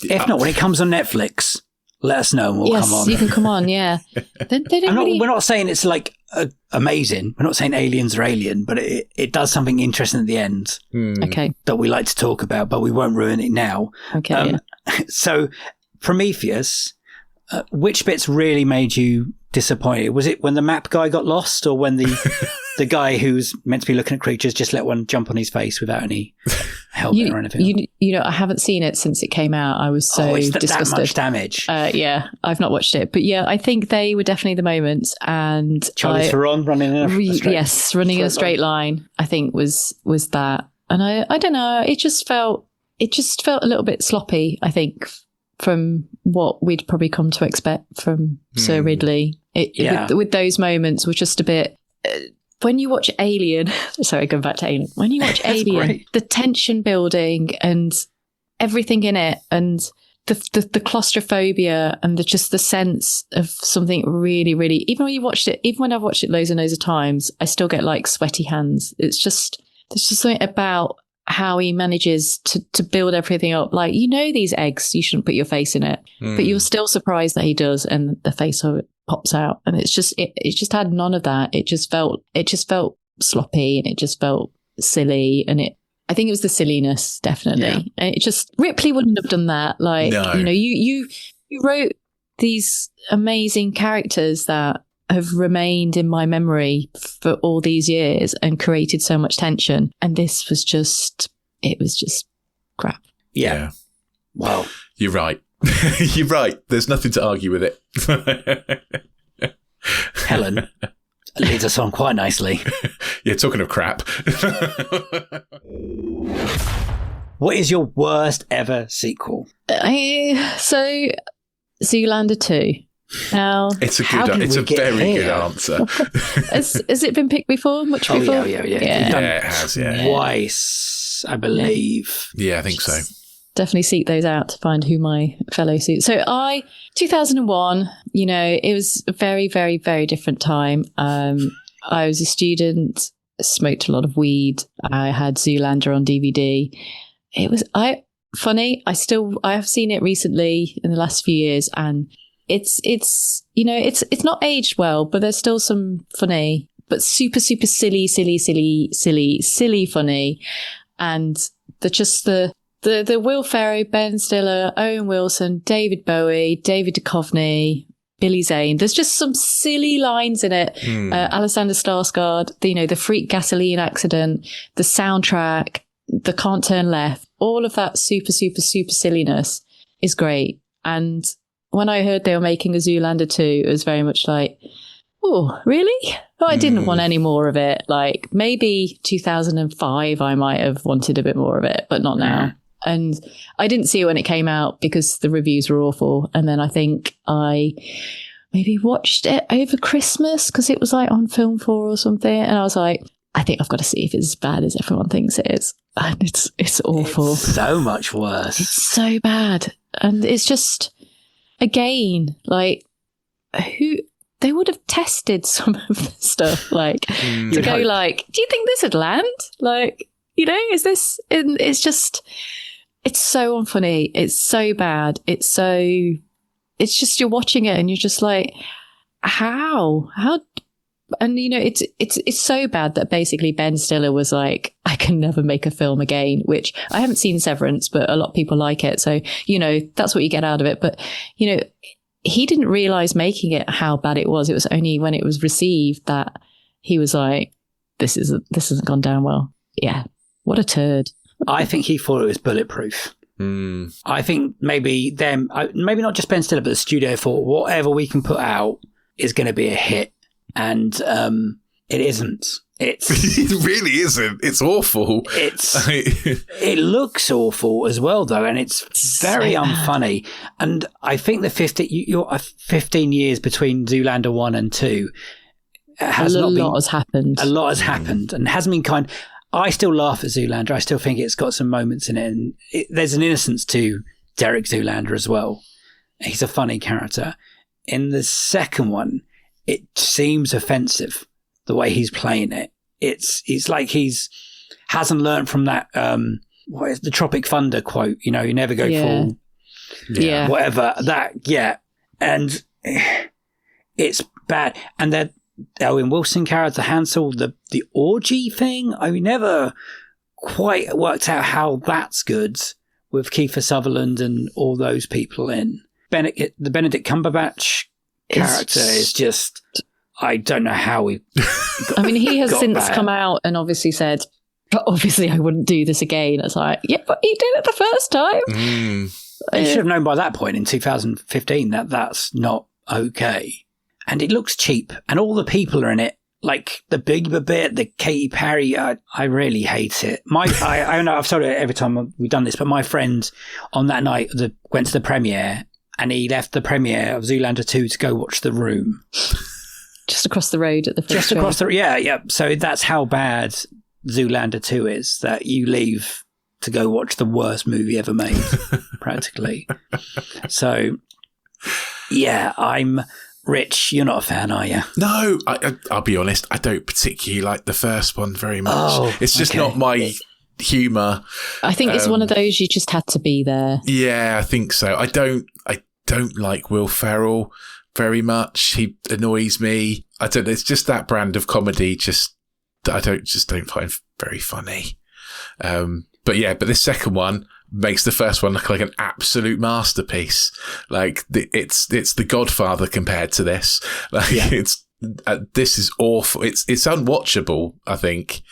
if not, when it comes on Netflix, let us know and we'll come on. You can come on, yeah. We're not saying it's like amazing. We're not saying aliens are alien, but it does something interesting at the end. Okay. That we like to talk about, but we won't ruin it now. Okay. So, Prometheus, which bits really made you disappointed? Was it when the map guy got lost, or when the guy who's meant to be looking at creatures just let one jump on his face without any helmet or anything? You know, I haven't seen it since it came out. I was so disgusted. That much damage. Yeah, I've not watched it, but yeah, I think they were definitely the moments. And Charlize Theron running in a straight line. I think was that, and I don't know. It just felt a little bit sloppy, I think, from what we'd probably come to expect from Sir Ridley. With those moments were just a bit. When you watch Alien, sorry, going back to Alien. When you watch Alien, the tension building and everything in it, and the claustrophobia and just the sense of something really, really. Even when I've watched it loads and loads of times, I still get like sweaty hands. There's just something about how he manages to build everything up. Like, these eggs, you shouldn't put your face in it, but you're still surprised that he does, and the face of it pops out, and it just had none of that. It just felt sloppy, and it just felt silly, and I think it was the silliness, definitely. And it just, Ripley wouldn't have done that. Like, no. You wrote these amazing characters that have remained in my memory for all these years and created so much tension, and this was just crap. Yeah. Wow. You're right. You're right. There's nothing to argue with it. Helen leads us on quite nicely. Yeah, talking of crap. What is your worst ever sequel? So, Zoolander 2. Now, it's a very good answer. Has it been picked before? Much before? Oh, yeah. Yeah, it has, yeah. Twice, I believe. Yeah, I think so. Definitely seek those out to find who my fellow suits. So 2001, it was a very, very, very different time. I was a student, smoked a lot of weed. I had Zoolander on DVD. It was funny. I have seen it recently in the last few years, and it's not aged well, but there's still some funny, but super, super silly funny. And the Will Ferrell, Ben Stiller, Owen Wilson, David Bowie, David Duchovny, Billy Zane. There's just some silly lines in it. Alexander Skarsgård, the freak gasoline accident, the soundtrack, the Can't Turn Left, all of that super, super, super silliness is great. And when I heard they were making a Zoolander 2, it was very much like, oh, really? But I didn't want any more of it. Like, maybe 2005, I might have wanted a bit more of it, but not now. And I didn't see it when it came out because the reviews were awful. And then I think I maybe watched it over Christmas because it was like on Film 4 or something. And I was like, I think I've got to see if it's as bad as everyone thinks it is. And it's awful. It's so much worse. It's so bad. And it's just, again, like, they would have tested some of the stuff, like, to go like, do you think this would land? Like, is this, it's just, it's so unfunny. It's so bad. It's just, you're watching it and you're just like, how, and it's so bad that basically Ben Stiller was like, I can never make a film again, which I haven't seen Severance, but a lot of people like it. So, that's what you get out of it. But, he didn't realize making it how bad it was. It was only when it was received that he was like, this hasn't gone down well. Yeah. What a turd. I think he thought it was bulletproof. I think maybe not just Ben Stiller, but the studio thought whatever we can put out is going to be a hit. And it isn't. It really isn't. It's awful. It looks awful as well, though, and it's very unfunny. And I think the 15 years between Zoolander 1 and 2, has a not been. lot has happened. A lot has happened, and hasn't been kind. I still laugh at Zoolander. I still think it's got some moments in it, and there's an innocence to Derek Zoolander as well. He's a funny character. In the second one, it seems offensive the way he's playing it. It's like he's hasn't learned from that. What is the Tropic Thunder quote? You never go full. Yeah. Whatever that. Yeah, and it's bad. And that Owen Wilson character Hansel, the orgy thing. I never quite worked out how that's good with Kiefer Sutherland and all those people in. The Benedict Cumberbatch character is just, I don't know how he I mean, he has since come out and obviously said, but obviously I wouldn't do this again. It's like, yeah, but he did it the first time. You should have known by that point in 2015 that that's not okay. And it looks cheap, and all the people are in it. Like the Bieber bit, the Katy Perry, I really hate it. I know I've told it every time we've done this, but my friend on that night went to the premiere, and he left the premiere of Zoolander 2 to go watch The Room. Just across the road at the Just across the yeah. So that's how bad Zoolander 2 is, that you leave to go watch the worst movie ever made, practically. So, yeah, I'm... Rich, you're not a fan, are you? No, I'll be honest. I don't particularly like the first one very much. It's just not my humour. I think it's one of those you just had to be there. Yeah, I think so. I don't like Will Ferrell very much. He annoys me. I don't know. It's just that brand of comedy. I don't find very funny. But this second one makes the first one look like an absolute masterpiece. Like it's The Godfather compared to this. Like this is awful. It's unwatchable, I think,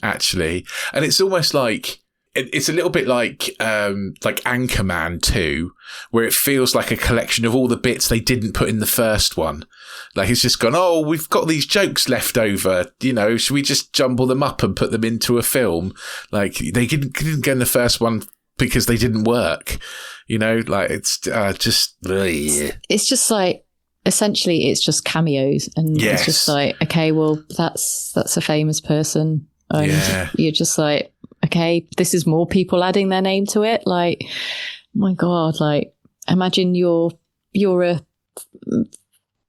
actually. And it's almost like it's a little bit like Anchorman 2, where it feels like a collection of all the bits they didn't put in the first one. Like it's just gone, oh, we've got these jokes left over, should we just jumble them up and put them into a film? Like they didn't go in the first one because they didn't work, like it's just... It's just like, essentially it's just cameos, and it's just like, okay, well, that's a famous person, and you're just like, okay, this is more people adding their name to it. Like, oh my God, like imagine you're a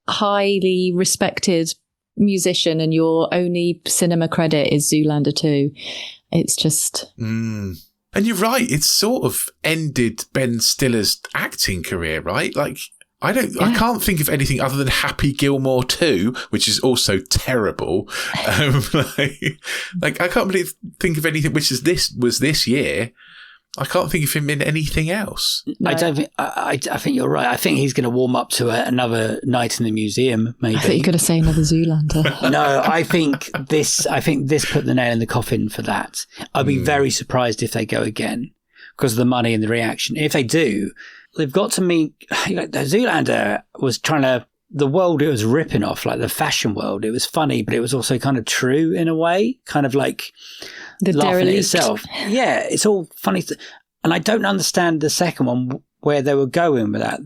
highly respected musician and your only cinema credit is Zoolander 2. It's just... And you're right, it's sort of ended Ben Stiller's acting career, right? Like, I can't think of anything other than Happy Gilmore 2, which is also terrible. Like I can't think of anything which was this year. I can't think of him in anything else. No. I think you're right. I think he's going to warm up to another night in the museum, maybe. I thought you were going to say another Zoolander. No, I think this put the nail in the coffin for that. I'd be very surprised if they go again because of the money and the reaction. If they do, they've got to meet... the Zoolander was trying to... The world it was ripping off, like the fashion world, it was funny, but it was also kind of true in a way, kind of like the laughing derelict. At itself. Yeah, it's all funny. And I don't understand the second one, where they were going with that.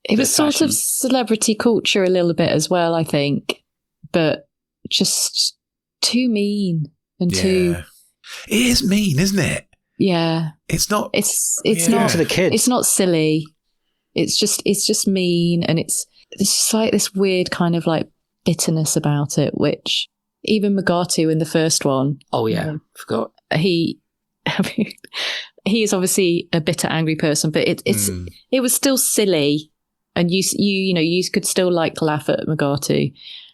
It was sort of celebrity culture a little bit as well, I think, but just too mean and too... It is mean, isn't it? Yeah. It's not... It's not... to the kids. It's not silly. It's just mean, and it's just like this weird kind of like bitterness about it, which even Mugatu in the first one. Oh yeah, forgot. He is obviously a bitter, angry person, but it was still silly, and you could still like laugh at Mugatu,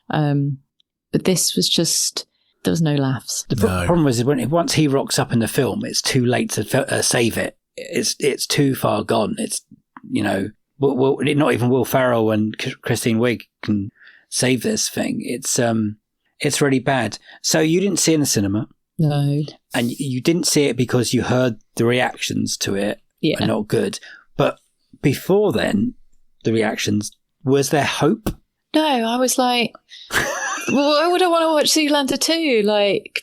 but this was just, there was no laughs. The problem was once he rocks up in the film, it's too late to save it. It's too far gone. It's not even Will Ferrell and Christine Wiig can save this thing. It's really bad. So you didn't see it in the cinema. No. And you didn't see it because you heard the reactions to it are not good. But before then, the reactions, was there hope? No, I was like, well, I wouldn't want to watch Zoolander 2. Like,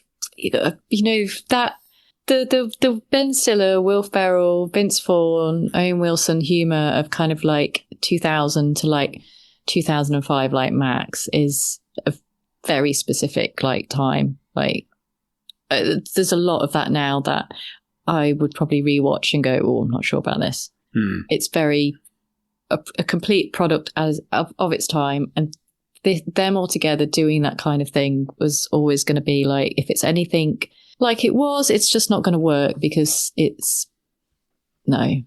that... The Ben Stiller, Will Ferrell, Vince Vaughn, Owen Wilson humour of kind of like 2000 to like 2005, like max, is very specific like time. Like there's a lot of that now that I would probably rewatch and go, oh, I'm not sure about this. It's very a complete product of its time, and them all together doing that kind of thing was always going to be like, if it's anything like it was, it's just not going to work, because it's I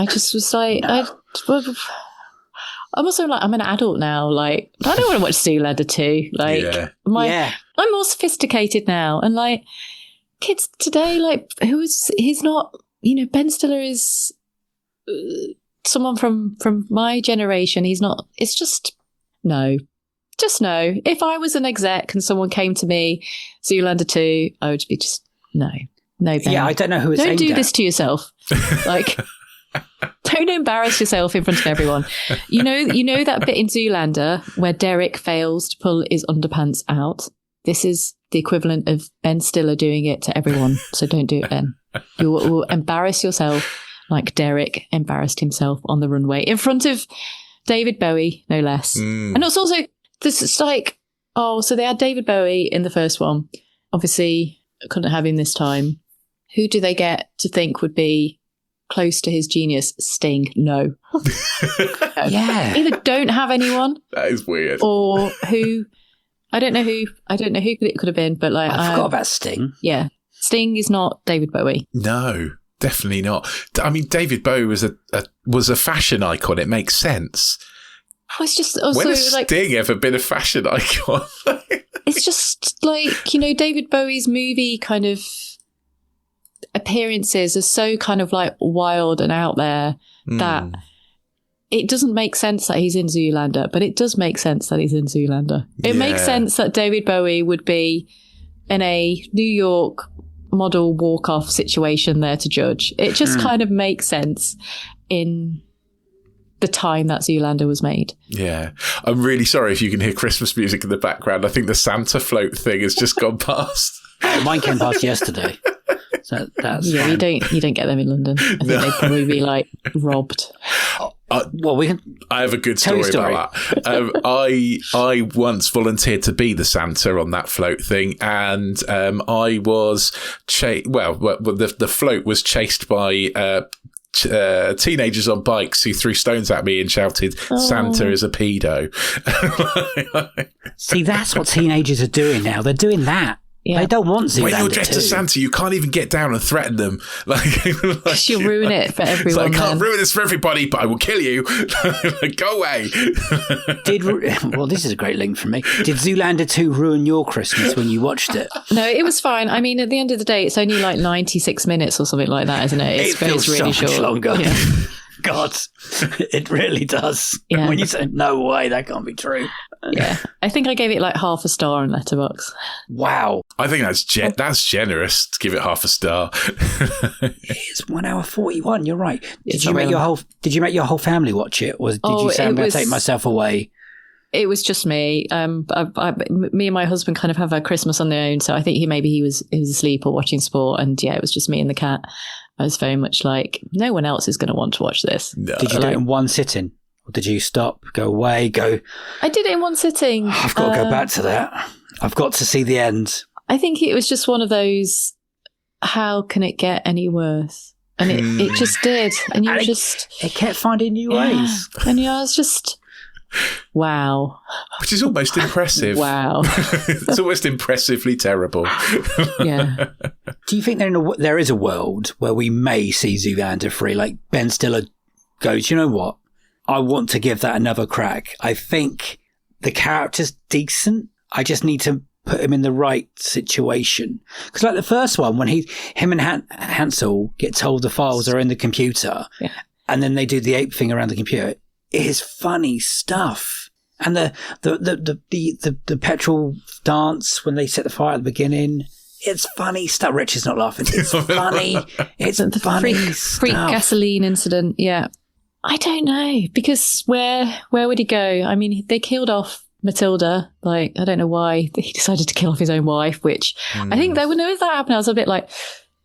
just was like, I'm also like, I'm an adult now. Like, I don't want to watch Zoolander 2. Like, I'm more sophisticated now, and like kids today, like he's not. Ben Stiller is someone from my generation. He's not. It's just no. If I was an exec and someone came to me, Zoolander 2, I would be just no, Ben. Yeah, I don't know who it's Don't aimed do at. this to yourself. Like, don't embarrass yourself in front of everyone. You know that bit in Zoolander where Derek fails to pull his underpants out? This is the equivalent of Ben Stiller doing it to everyone. So don't do it, Ben. You will embarrass yourself like Derek embarrassed himself on the runway in front of David Bowie, no less. And it's also, this is like, so they had David Bowie in the first one. Obviously, couldn't have him this time. Who do they get to think would be close to his genius? Sting? No. Yeah. Either don't have anyone. That is weird. Or who? I don't know who it could have been, but like I forgot about Sting. Yeah, Sting is not David Bowie. No, definitely not. I mean, David Bowie was a fashion icon. It makes sense. It's just also when has like, Sting ever been a fashion icon? It's just like, David Bowie's movie kind of appearances are so kind of like wild and out there that it doesn't make sense that he's in Zoolander, but it does make sense that he's in Zoolander. It makes sense that David Bowie would be in a New York model walk-off situation there to judge. It just kind of makes sense in the time that Zoolander was made. Yeah. I'm really sorry if you can hear Christmas music in the background. I think the Santa float thing has just gone past. Mine came past yesterday. So that's you don't get them in London. I think they'd probably be like robbed. I have a good story about that. I once volunteered to be the Santa on that float thing, and I was the float was chased by teenagers on bikes who threw stones at me and shouted, "Santa is a pedo." See, that's what teenagers are doing now. They're doing that. Yeah. They don't want Zoolander. When you're dressed as Santa, you can't even get down and threaten them. Because you'll ruin it for everyone. I can't ruin this for everybody, but I will kill you. Go away. Well, this is a great link from me. Did Zoolander 2 ruin your Christmas when you watched it? No, it was fine. I mean, at the end of the day, it's only like 96 minutes or something like that, isn't it? It feels really so much longer. Yeah. God, it really does. Yeah. When you say, no way, that can't be true. Yeah. I think I gave it like half a star on Letterboxd. Wow. I think that's generous to give it half a star. It's 1 hour 41. You're right. Did you make your whole family watch it? Or did you say, I'm going to take myself away? It was just me. Me and my husband kind of have our Christmas on their own. So I think he was asleep or watching sport. And yeah, it was just me and the cat. I was very much like, no one else is going to want to watch this. No. Did you do it in one sitting? Or did you stop, go away, go? I did it in one sitting. I've got to go back to that. I've got to see the end. I think it was just one of those, how can it get any worse? And it just did. And it kept finding new ways. And I was just, wow. Which is almost impressive. Wow. It's almost impressively terrible. Yeah. Do you think there is a world where we may see Zoolander 3? Like Ben Stiller goes, you know what? I want to give that another crack. I think the character's decent. I just need to put him in the right situation. Because like the first one, when him and Hansel get told the files are in the computer, and then they do the ape thing around the computer, it is funny stuff. And the petrol dance when they set the fire at the beginning, it's funny stuff. Rich is not laughing. It's funny. It's the funny freak gasoline incident. Yeah. I don't know, because where would he go? I mean, they killed off Matilda. Like, I don't know why he decided to kill off his own wife, which I think when that happened, I was a bit like,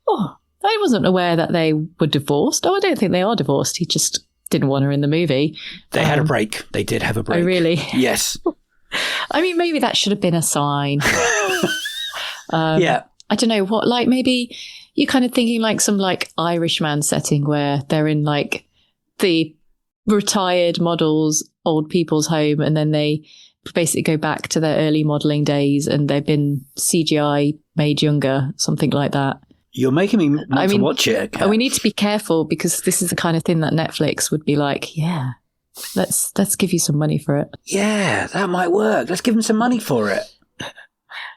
I wasn't aware that they were divorced. I don't think they are divorced. He just didn't want her in the movie. They had a break. They did have a break. Oh, really? Yes. I mean, maybe that should have been a sign. Yeah. I don't know what, like maybe you're kind of thinking like some like Irishman setting where they're in like the retired models, old people's home, and then they basically go back to their early modelling days and they've been CGI made younger, something like that. You're making me want to watch it. And we need to be careful because this is the kind of thing that Netflix would be like, yeah, let's give you some money for it. Yeah, that might work. Let's give them some money for it.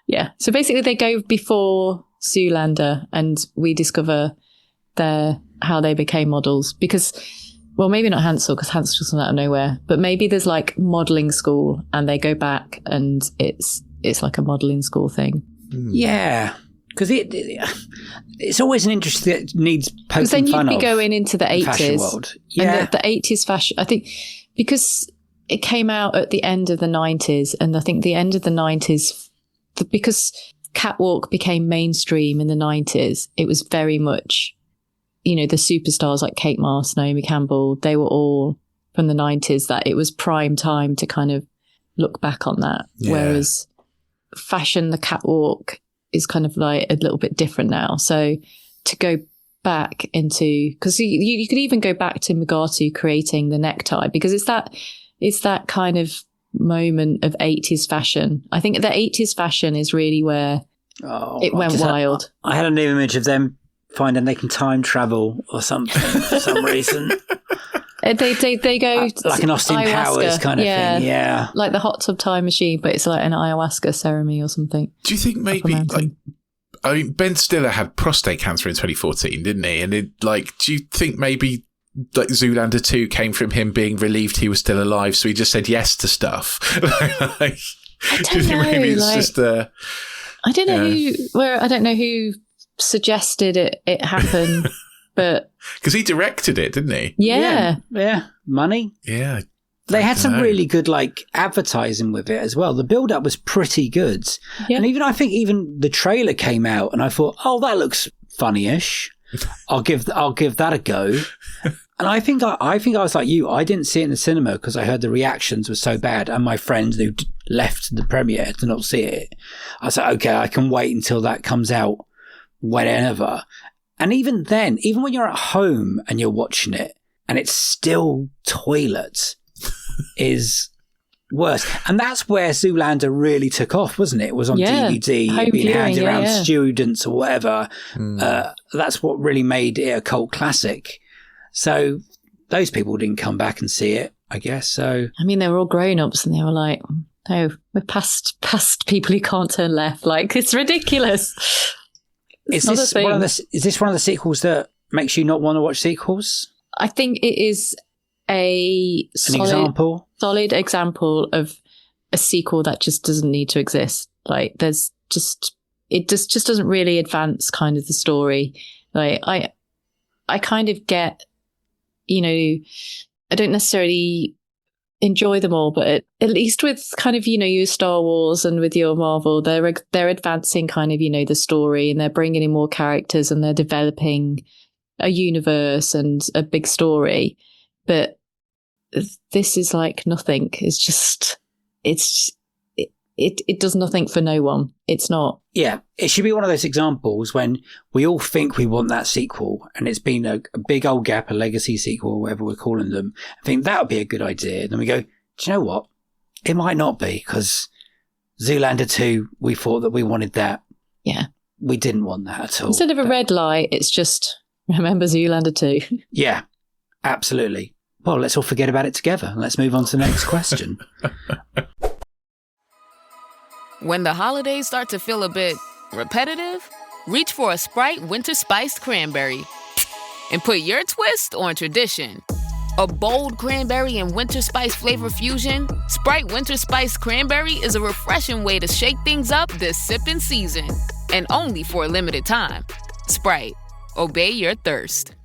Yeah. So basically they go before Zoolander and we discover how they became models because, well, maybe not Hansel because Hansel's just out of nowhere, but maybe there's like modelling school and they go back and it's like a modelling school thing. Yeah. Because it's always an interest that needs poking fun of. Because then you'd be going into the 80s. Fashion world. Yeah. And the 80s fashion, I think, because it came out at the end of the 90s, and I think the end of the 90s, because catwalk became mainstream in the 90s, it was very much, you know, the superstars like Kate Moss, Naomi Campbell, they were all from the 90s, that it was prime time to kind of look back on that. Yeah. Whereas fashion, the catwalk, is kind of like a little bit different now. So to go back into, because you could even go back to Mugatu creating the necktie, because it's that kind of moment of 80s fashion. I think the 80s fashion is really where it went wild. I had an image of them finding they can time travel or something for some reason. They go like an Austin Powers kind of thing, yeah. Like the hot tub time machine, but it's like an ayahuasca ceremony or something. Do you think maybe, Ben Stiller had prostate cancer in 2014, didn't he? And do you think maybe like Zoolander 2 came from him being relieved he was still alive, so he just said yes to stuff? I don't know. Maybe it's just I don't know I don't know who suggested it happen. But because he directed it, didn't he? Yeah. Money. Yeah, they had some really good like advertising with it as well. The build up was pretty good, and I think even the trailer came out, and I thought, oh, that looks funny-ish. I'll give that a go. And I think I was like you. I didn't see it in the cinema because I heard the reactions were so bad, and my friends who left the premiere to not see it. I was like, okay, I can wait until that comes out whenever. And even then, even when you're at home and you're watching it and it's still toilets is worse. And that's where Zoolander really took off, wasn't it? It was on DVD, being handed around students or whatever. That's what really made it a cult classic. So those people didn't come back and see it, I guess. So I mean, they were all grown-ups and they were like, no, we're past people who can't turn left. Like, it's ridiculous. Is this one of the sequels that makes you not want to watch sequels? I think it is an solid example of a sequel that just doesn't need to exist. Like it just doesn't really advance kind of the story. Like I kind of get, you know, I don't necessarily enjoy them all, but at least with kind of, you know, your Star Wars and with your Marvel, they're advancing kind of, you know, the story, and they're bringing in more characters and they're developing a universe and a big story. But this is like nothing. It's just it does nothing for no one. It's not. Yeah, it should be one of those examples when we all think we want that sequel, and it's been a big old gap, a legacy sequel, whatever we're calling them. I think that would be a good idea. Then we go, do you know what? It might not be, because Zoolander 2, we thought that we wanted that. Yeah. We didn't want that at all. Instead of a red light, it's just remember Zoolander 2. Yeah, absolutely. Well, let's all forget about it together. Let's move on to the next question. When the holidays start to feel a bit repetitive, reach for a Sprite Winter Spiced Cranberry and put your twist on tradition. A bold cranberry and winter spice flavor fusion, Sprite Winter Spiced Cranberry is a refreshing way to shake things up this sipping season. And only for a limited time. Sprite. Obey your thirst.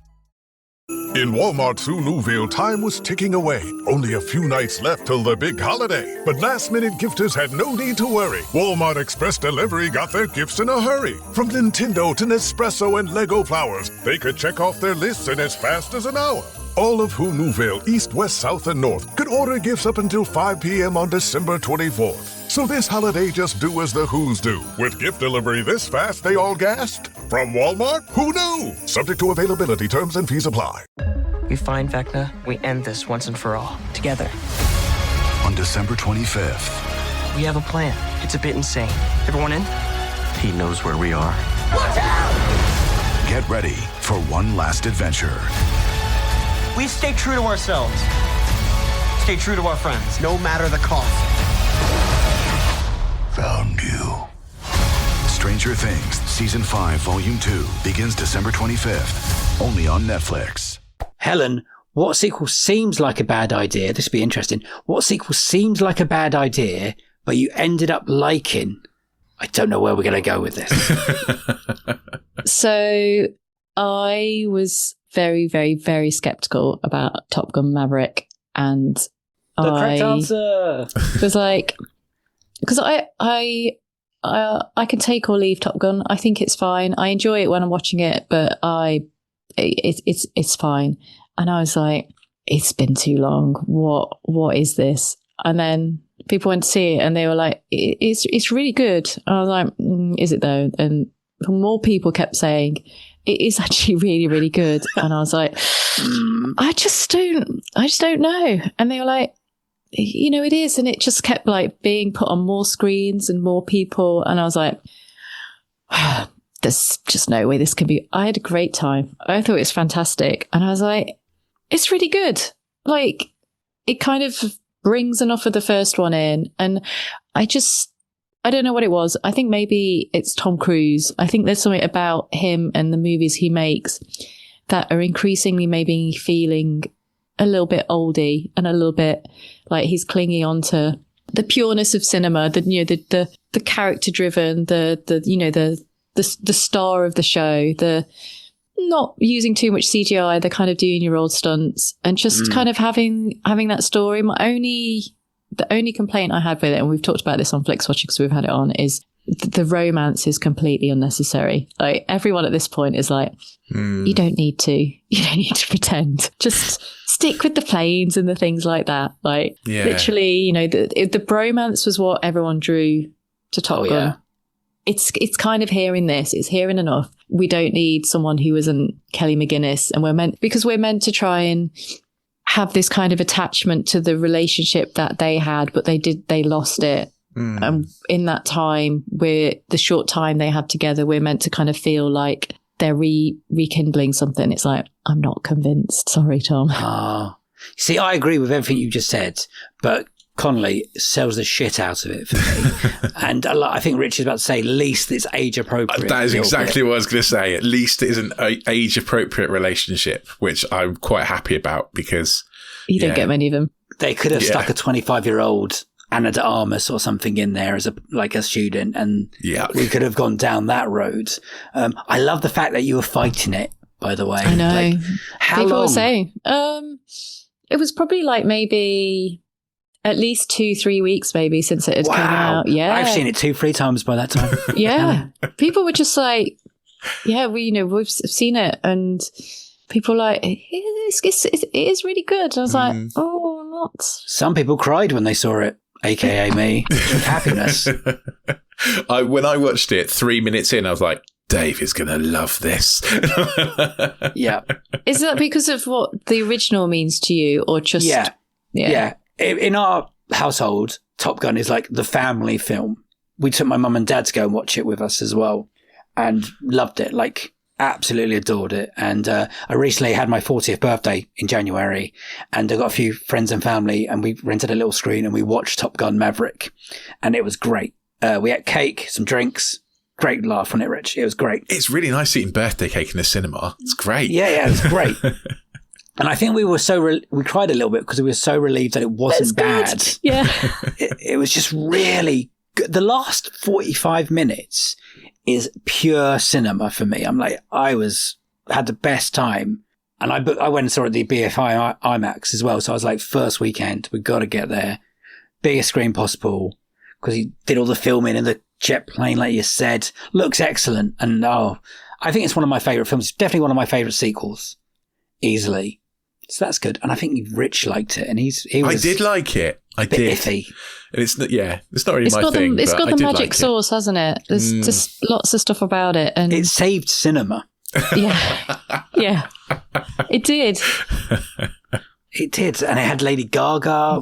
In Walmart's Huluville, time was ticking away. Only a few nights left till the big holiday. But last-minute gifters had no need to worry. Walmart Express Delivery got their gifts in a hurry. From Nintendo to Nespresso and Lego Flowers, they could check off their lists in as fast as an hour. All of Who'Newville, East, West, South, and North could order gifts up until 5 p.m. on December 24th. So this holiday, just do as the Who's do. With gift delivery this fast, they all gasped. From Walmart, who knew? Subject to availability, terms and fees apply. We find Vecna, we end this once and for all. Together. On December 25th. We have a plan. It's a bit insane. Everyone in? He knows where we are. Watch out! Get ready for one last adventure. We stay true to ourselves. Stay true to our friends, no matter the cost. Found you. Stranger Things, Season 5, Volume 2, begins December 25th, only on Netflix. Helen, what sequel seems like a bad idea? This would be interesting. What sequel seems like a bad idea, but you ended up liking? I don't know where we're going to go with this. So I was very, very, very skeptical about Top Gun Maverick, and The correct answer was like, because I can take or leave Top Gun. I think it's fine. I enjoy it when I'm watching it, but it's fine. And I was like, it's been too long. What is this? And then people went to see it, and they were like, it's really good. And I was like, is it though? And more people kept saying it is actually really, really good. And I was like, I just don't know. And they were like, it is. And it just kept like being put on more screens and more people. And I was like, there's just no way this can be. I had a great time. I thought it was fantastic. And I was like, it's really good. Like, it kind of brings enough of the first one in. And I don't know what it was. I think maybe it's Tom Cruise. I think there's something about him and the movies he makes that are increasingly maybe feeling a little bit oldie and a little bit like he's clinging on to the pureness of cinema, the character driven, the star of the show, the not using too much CGI, the kind of doing your old stunts, and just kind of having that story. The only complaint I had with it, and we've talked about this on Flixwatcher because we've had it on, is the romance is completely unnecessary. Like, everyone at this point is like, you don't need to pretend. Just stick with the planes and the things like that. Like, literally, the bromance was what everyone drew to Top Gun. Yeah. It's kind of hearing this. It's hearing enough. We don't need someone who isn't Kelly McGinnis, and we're meant to try and have this kind of attachment to the relationship that they had, but they lost it. And in that time, the short time they had together, we're meant to kind of feel like they're rekindling something. It's like, I'm not convinced. Sorry, Tom. See, I agree with everything you just said, but Connolly sells the shit out of it for me. And I think Rich is about to say, at least it's age appropriate. That is exactly what I was going to say. At least it is an age appropriate relationship, which I'm quite happy about, because you don't get many of them. They could have stuck a 25-year-old Anna de Armas or something in there as a student, and we could have gone down that road. I love the fact that you were fighting it, by the way. I know. Like, how People long? were saying it was probably like maybe at least 2-3 weeks maybe since it had come out. Yeah, I've seen it 2-3 times by that time. Yeah. People were just like, we've seen it, and people were like, it is really good. And I was like, oh, not. Some people cried when they saw it, aka me, with happiness. When I watched it 3 minutes in, I was like, Dave is going to love this. Yeah. Is that because of what the original means to you, or just... Yeah. In our household, Top Gun is like the family film. We took my mum and dad to go and watch it with us as well, and loved it, like absolutely adored it. And I recently had my 40th birthday in January, and I got a few friends and family, and we rented a little screen and we watched Top Gun Maverick, and it was great. We ate cake, some drinks. Great laugh on it, Rich. It was great. It's really nice eating birthday cake in the cinema. It's great. Yeah, it was great. And I think we were we cried a little bit because we were so relieved that it wasn't bad. Yeah. It was just really good. The last 45 minutes is pure cinema for me. I'm like, had the best time. And I went and saw it at the BFI IMAX as well. So I was like, first weekend, we've got to get there. Biggest screen possible, because he did all the filming in the jet plane, like you said. Looks excellent. And I think it's one of my favourite films. Definitely one of my favourite sequels. Easily. So that's good. And I think Rich liked it, and he was. I did like it. I bit did. Iffy. It's not really my thing. It's got the magic like sauce, hasn't it? There's just lots of stuff about it, and it saved cinema. Yeah, it did. It did, and it had Lady Gaga.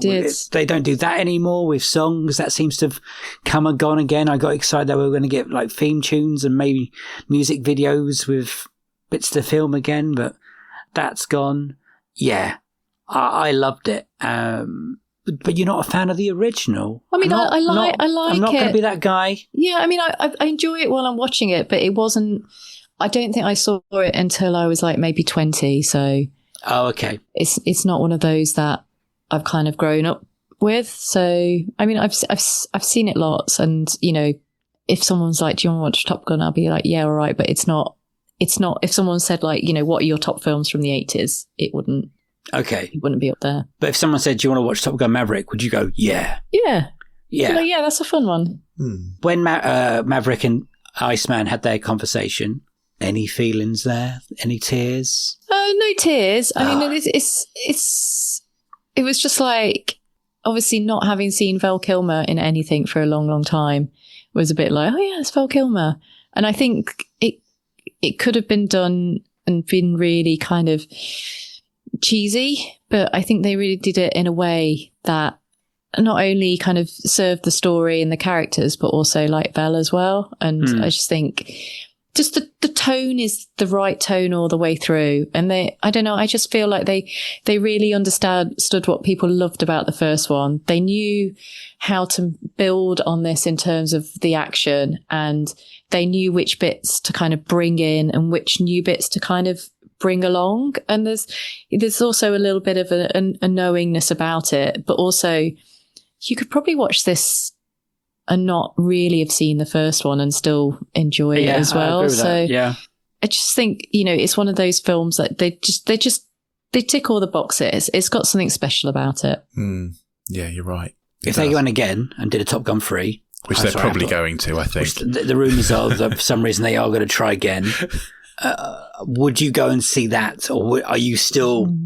They don't do that anymore with songs. That seems to have come and gone again. I got excited that we were going to get like theme tunes and maybe music videos with bits of the film again, but that's gone. Yeah, I loved it. But you're not a fan of the original. I mean, I like I'm not going to be that guy. Yeah, I mean, I enjoy it while I'm watching it, but it wasn't. I don't think I saw it until I was like maybe 20. So. Oh, okay. It's not one of those that I've kind of grown up with. So, I mean, I've seen it lots, and you know, if someone's like, "Do you want to watch Top Gun?" I'll be like, "Yeah, all right." But it's not. If someone said like, you know, what are your top films from the 80s? It wouldn't. Okay. It wouldn't be up there. But if someone said, "Do you want to watch Top Gun Maverick?" Would you go, "Yeah"? Yeah. Yeah. Like, yeah, that's a fun one. When Maverick and Iceman had their conversation. Any feelings there? Any tears? No tears. I mean, it was just like, obviously not having seen Val Kilmer in anything for a long, long time was a bit like, oh yeah, it's Val Kilmer. And I think it could have been done and been really kind of cheesy, but I think they really did it in a way that not only kind of served the story and the characters, but also like Val as well. And I just think just the tone is the right tone all the way through. And I don't know, I just feel like they really understood what people loved about the first one. They knew how to build on this in terms of the action, and they knew which bits to kind of bring in and which new bits to kind of bring along. And there's also a little bit of a knowingness about it, but also you could probably watch this and not really have seen the first one and still enjoy it as well. I agree with that. Yeah. I just think, you know, it's one of those films that they tick all the boxes. It's got something special about it. Yeah, you're right. If they went again and did a Top Gun 3, which they're probably going to, I think. The rumours are that for some reason they are going to try again. Would you go and see that, or are you still?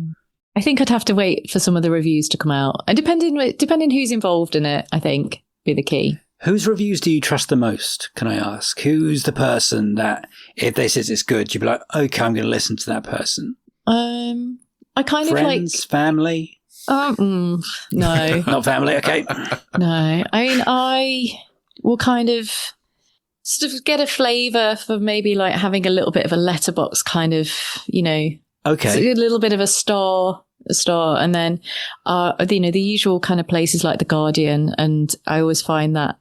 I think I'd have to wait for some of the reviews to come out, and depending who's involved in it, I think be the key. Whose reviews do you trust the most, can I ask? Who's the person that, if they says it's good, you'd be like, okay, I'm going to listen to that person? I kind Friends, of like... family? No. Not family, okay. No. I mean, I will kind of sort of get a flavour for maybe like having a little bit of a letterbox kind of, you know... Okay. A little bit of a star, and then you know, the usual kind of places like The Guardian, and I always find that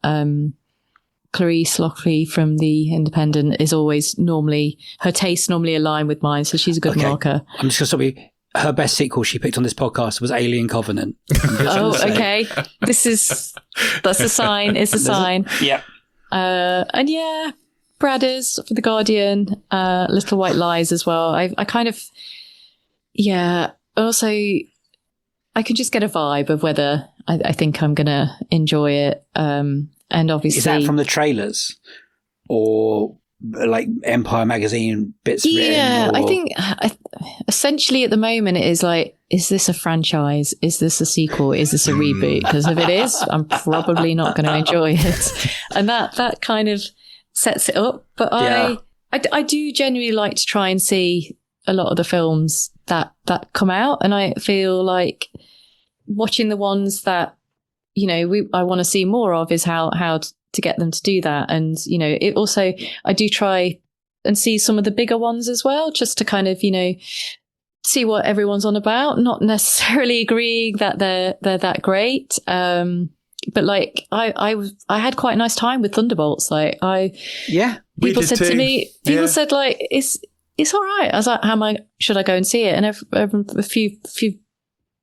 Clarice Lockley from The Independent is always her tastes normally align with mine, so she's a good marker. I'm just going to stop you. Her best sequel she picked on this podcast was Alien Covenant. Oh, okay. That's a sign. It's a sign. Yeah. And yeah, Bradders for The Guardian, Little White Lies as well. I kind of, yeah. Also, I can just get a vibe of whether I think I'm going to enjoy it. And obviously... Is that from the trailers? Or like Empire magazine bits written? Yeah, I think essentially at the moment it is like, is this a franchise? Is this a sequel? Is this a reboot? Because if it is, I'm probably not going to enjoy it. And that kind of sets it up. But I do genuinely like to try and see a lot of the films that come out, and I feel like watching the ones that, you know, I want to see more of is how to get them to do that. And, you know, it also, I do try and see some of the bigger ones as well, just to kind of, you know, see what everyone's on about, not necessarily agreeing that they're that great. But like I had quite a nice time with Thunderbolts. Like people said to me, said like, it's all right. I was like, should I go and see it? And a few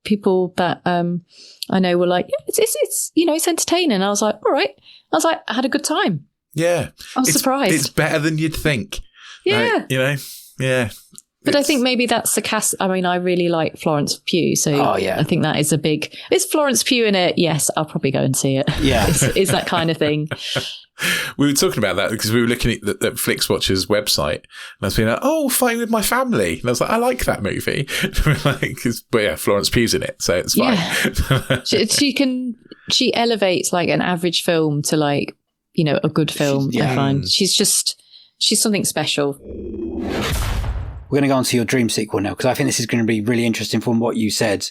people that I know were like, yeah, it's you know, it's entertaining. I was like, all right. I was like, I had a good time. Yeah. I was surprised. It's better than you'd think. Yeah. Like, you know, yeah. But I think maybe that's the cast. I mean, I really like Florence Pugh, so I think that is a big. Is Florence Pugh in it? Yes, I'll probably go and see it. Yeah, is that kind of thing. We were talking about that because we were looking at the Flixwatcher's website, and I was being like, "Oh, Fighting with My Family," and I was like, "I like that movie." But yeah, Florence Pugh's in it, so it's fine. Yeah. She elevates like an average film to like, you know, a good film. I find she's something special. We're going to go on to your dream sequel now, because I think this is going to be really interesting from what you said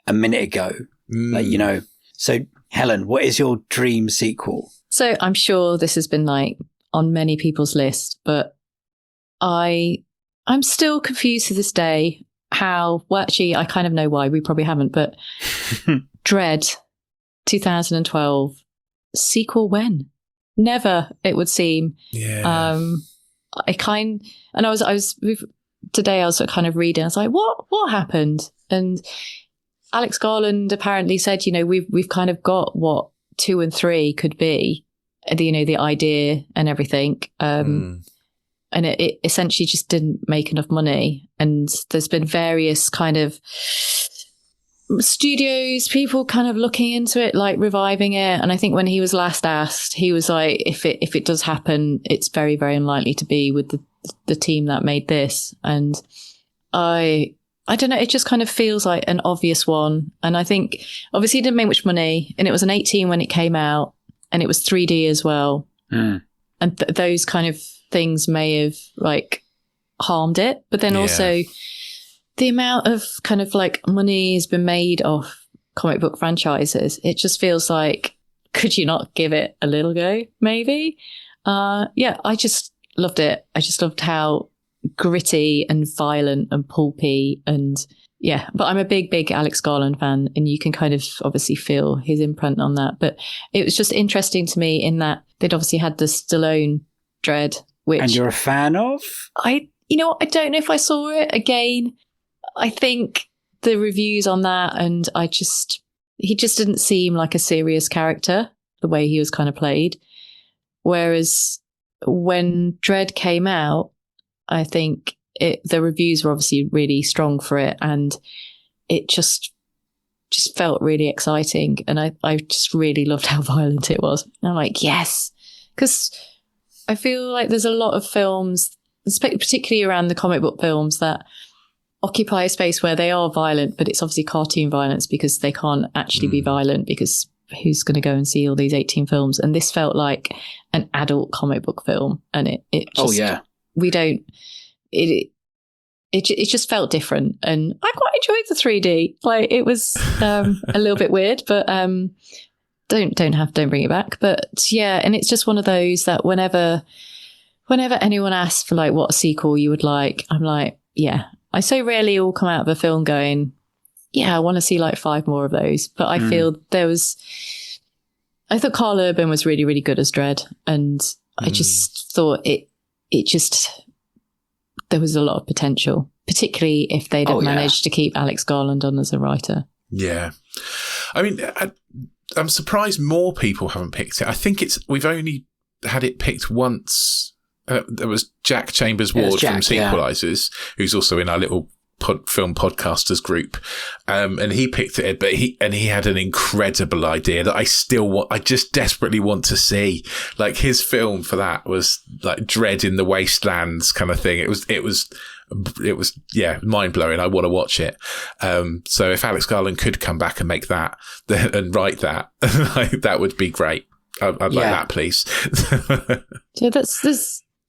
a minute ago. Like, you know, so Helen, what is your dream sequel? So I'm sure this has been like on many people's list, but I'm still confused to this day how, well, actually, I kind of know why. We probably haven't, but Dread 2012 sequel when? Never, it would seem. Yeah. Today I was kind of reading. I was like, what happened? And Alex Garland apparently said, you know, we've kind of got what 2 and 3 could be, you know, the idea and everything. And it essentially just didn't make enough money. And there's been various kind of studios, people kind of looking into it, like reviving it. And I think when he was last asked, he was like, if it does happen, it's very, very unlikely to be with the team that made this. And I don't know, it just kind of feels like an obvious one. And I think obviously it didn't make much money, and it was an 18 when it came out, and it was 3D as well. And those kind of things may have like harmed it. But then also the amount of kind of like money has been made off comic book franchises, it just feels like, could you not give it a little go, maybe? I just loved it. I just loved how gritty and violent and pulpy, and but I'm a big Alex Garland fan, and you can kind of obviously feel his imprint on that. But it was just interesting to me in that they'd obviously had the Stallone Dread, which, and you're a fan of? I don't know if I saw it again. I think the reviews on that, and he just didn't seem like a serious character the way he was kind of played. Whereas when Dread came out, I think the reviews were obviously really strong for it, and it just felt really exciting. And I just really loved how violent it was. And I'm like, yes, because I feel like there's a lot of films, particularly around the comic book films, that occupy a space where they are violent, but it's obviously cartoon violence because they can't actually be violent, because who's going to go and see all these 18 films? And this felt like an adult comic book film, and it just, it just felt different, and I quite enjoyed the 3D. Like, it was a little bit weird, but don't bring it back. But yeah, and it's just one of those that whenever anyone asks for like what sequel you would like, I'm like, yeah. I so rarely will come out of a film going, yeah, I want to see like 5 more of those. But I feel I thought Carl Urban was really, really good as Dredd. And I just thought there was a lot of potential, particularly if they'd have managed to keep Alex Garland on as a writer. Yeah. I mean, I'm surprised more people haven't picked it. I think we've only had it picked once. There was Jack Chambers Ward from Sequelizers, who's also in our little film podcasters group, and he picked it, but he had an incredible idea that I just desperately want to see. Like, his film for that was like Dread in the Wastelands kind of thing. It was mind blowing. I want to watch it. So if Alex Garland could come back and make that and write that, that would be great. I'd like that, please. Yeah,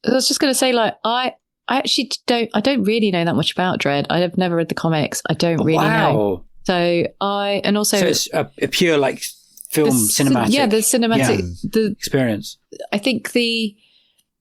I was just going to say, like, I actually don't really know that much about Dread. I have never read the comics. I don't really know. So it's a pure like film cinematic. Yeah, the cinematic the experience. I think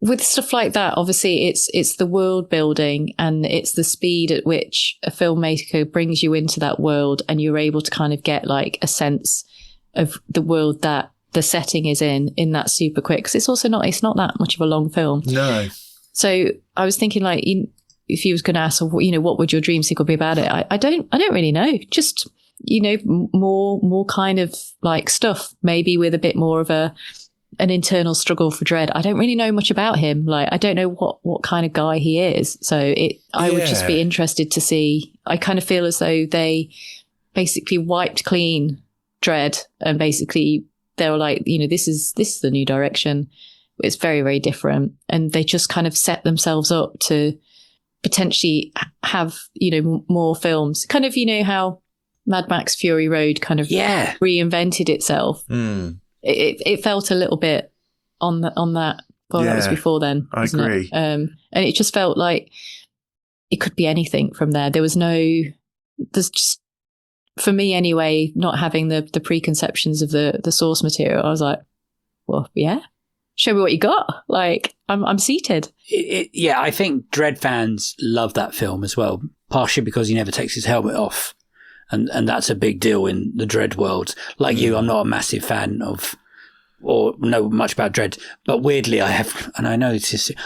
with stuff like that, obviously it's the world building, and it's the speed at which a filmmaker brings you into that world, and you're able to kind of get like a sense of the world that the setting is in that super quick. Because it's not that much of a long film. No. So I was thinking, like, if you was going to ask, what would your dream sequel be about it? I don't really know. Just, more kind of like stuff, maybe with a bit more of a an internal struggle for Dredd. I don't really know much about him. Like, I don't know what kind of guy he is. So I would just be interested to see. I kind of feel as though they basically wiped clean Dredd, and basically they were like, this is the new direction. It's very, very different. And they just kind of set themselves up to potentially have, more films. Kind of, how Mad Max Fury Road kind of reinvented itself. It felt a little bit on that. Well, that was before then. I agree. And it just felt like it could be anything from there. There's just, for me anyway, not having the preconceptions of the source material, I was like, well, yeah, show me what you got. Like, I'm seated. I think Dredd fans love that film as well, partially because he never takes his helmet off. And that's a big deal in the Dredd world. Like you, I'm not a massive fan of or know much about Dredd, but weirdly I have, and I know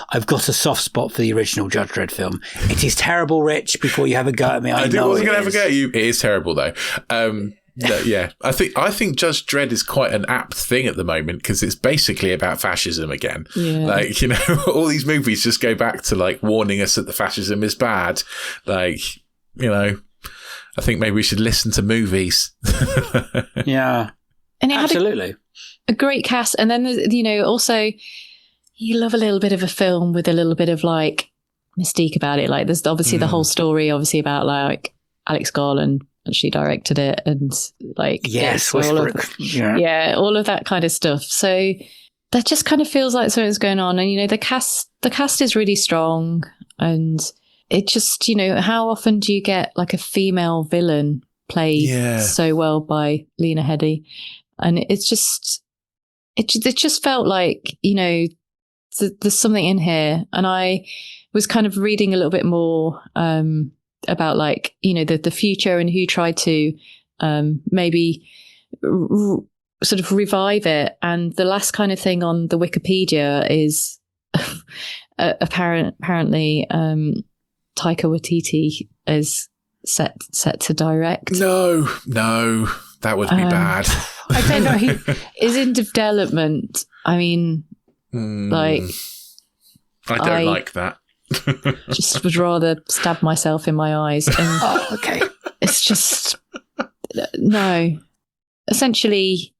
I've got a soft spot for the original Judge Dredd film. It is terrible, Rich, before you have a go at me. I wasn't going to have a go at you. It is terrible, though. I think Judge Dredd is quite an apt thing at the moment because it's basically about fascism again. Yeah. Like, all these movies just go back to like warning us that the fascism is bad. Like, I think maybe we should listen to movies. Yeah. And it had absolutely a great cast. And then, also you love a little bit of a film with a little bit of like mystique about it. Like there's obviously the whole story obviously about like Alex Garland actually directed it and like all of that kind of stuff. So that just kind of feels like something's going on. And the cast is really strong, and it just how often do you get like a female villain played so well by Lena Headey? And it just felt like there's something in here. And I was kind of reading a little bit more about like the future and who tried to maybe sort of revive it. And the last kind of thing on the Wikipedia is apparently Taika Waititi is set to direct. No, that would be bad. I don't know. He is in development. I mean, like, I don't like that. Just would rather stab myself in my eyes. And okay. It's just no. Essentially,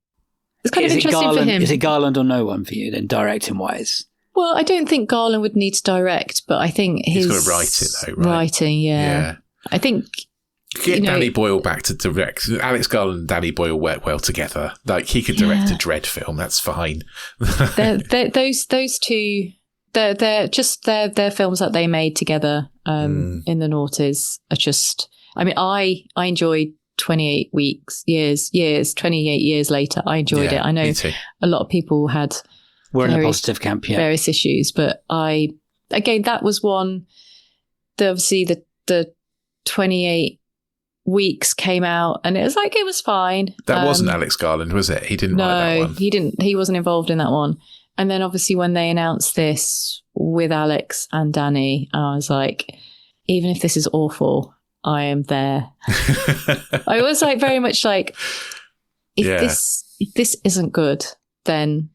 it's kind of interesting for him. Is it Garland or no one for you then, directing wise? Well, I don't think Garland would need to direct, but I think he's got to write it though, right? Writing, yeah. I think get Danny Boyle back to direct. Alex Garland and Danny Boyle work well together. Like he could direct a Dredd film. That's fine. Those two. They're just their films that they made together in the noughties are just. I mean, I enjoyed 28 years later. I enjoyed it. I know a lot of people were in a positive camp, various issues, but that was one. Obviously, the 28 weeks came out, and it was fine. That wasn't Alex Garland, was it? He didn't write that one. He didn't. He wasn't involved in that one. And then obviously when they announced this with Alex and Danny, I was like, even if this is awful, I am there. I was like very much like, if this isn't good, then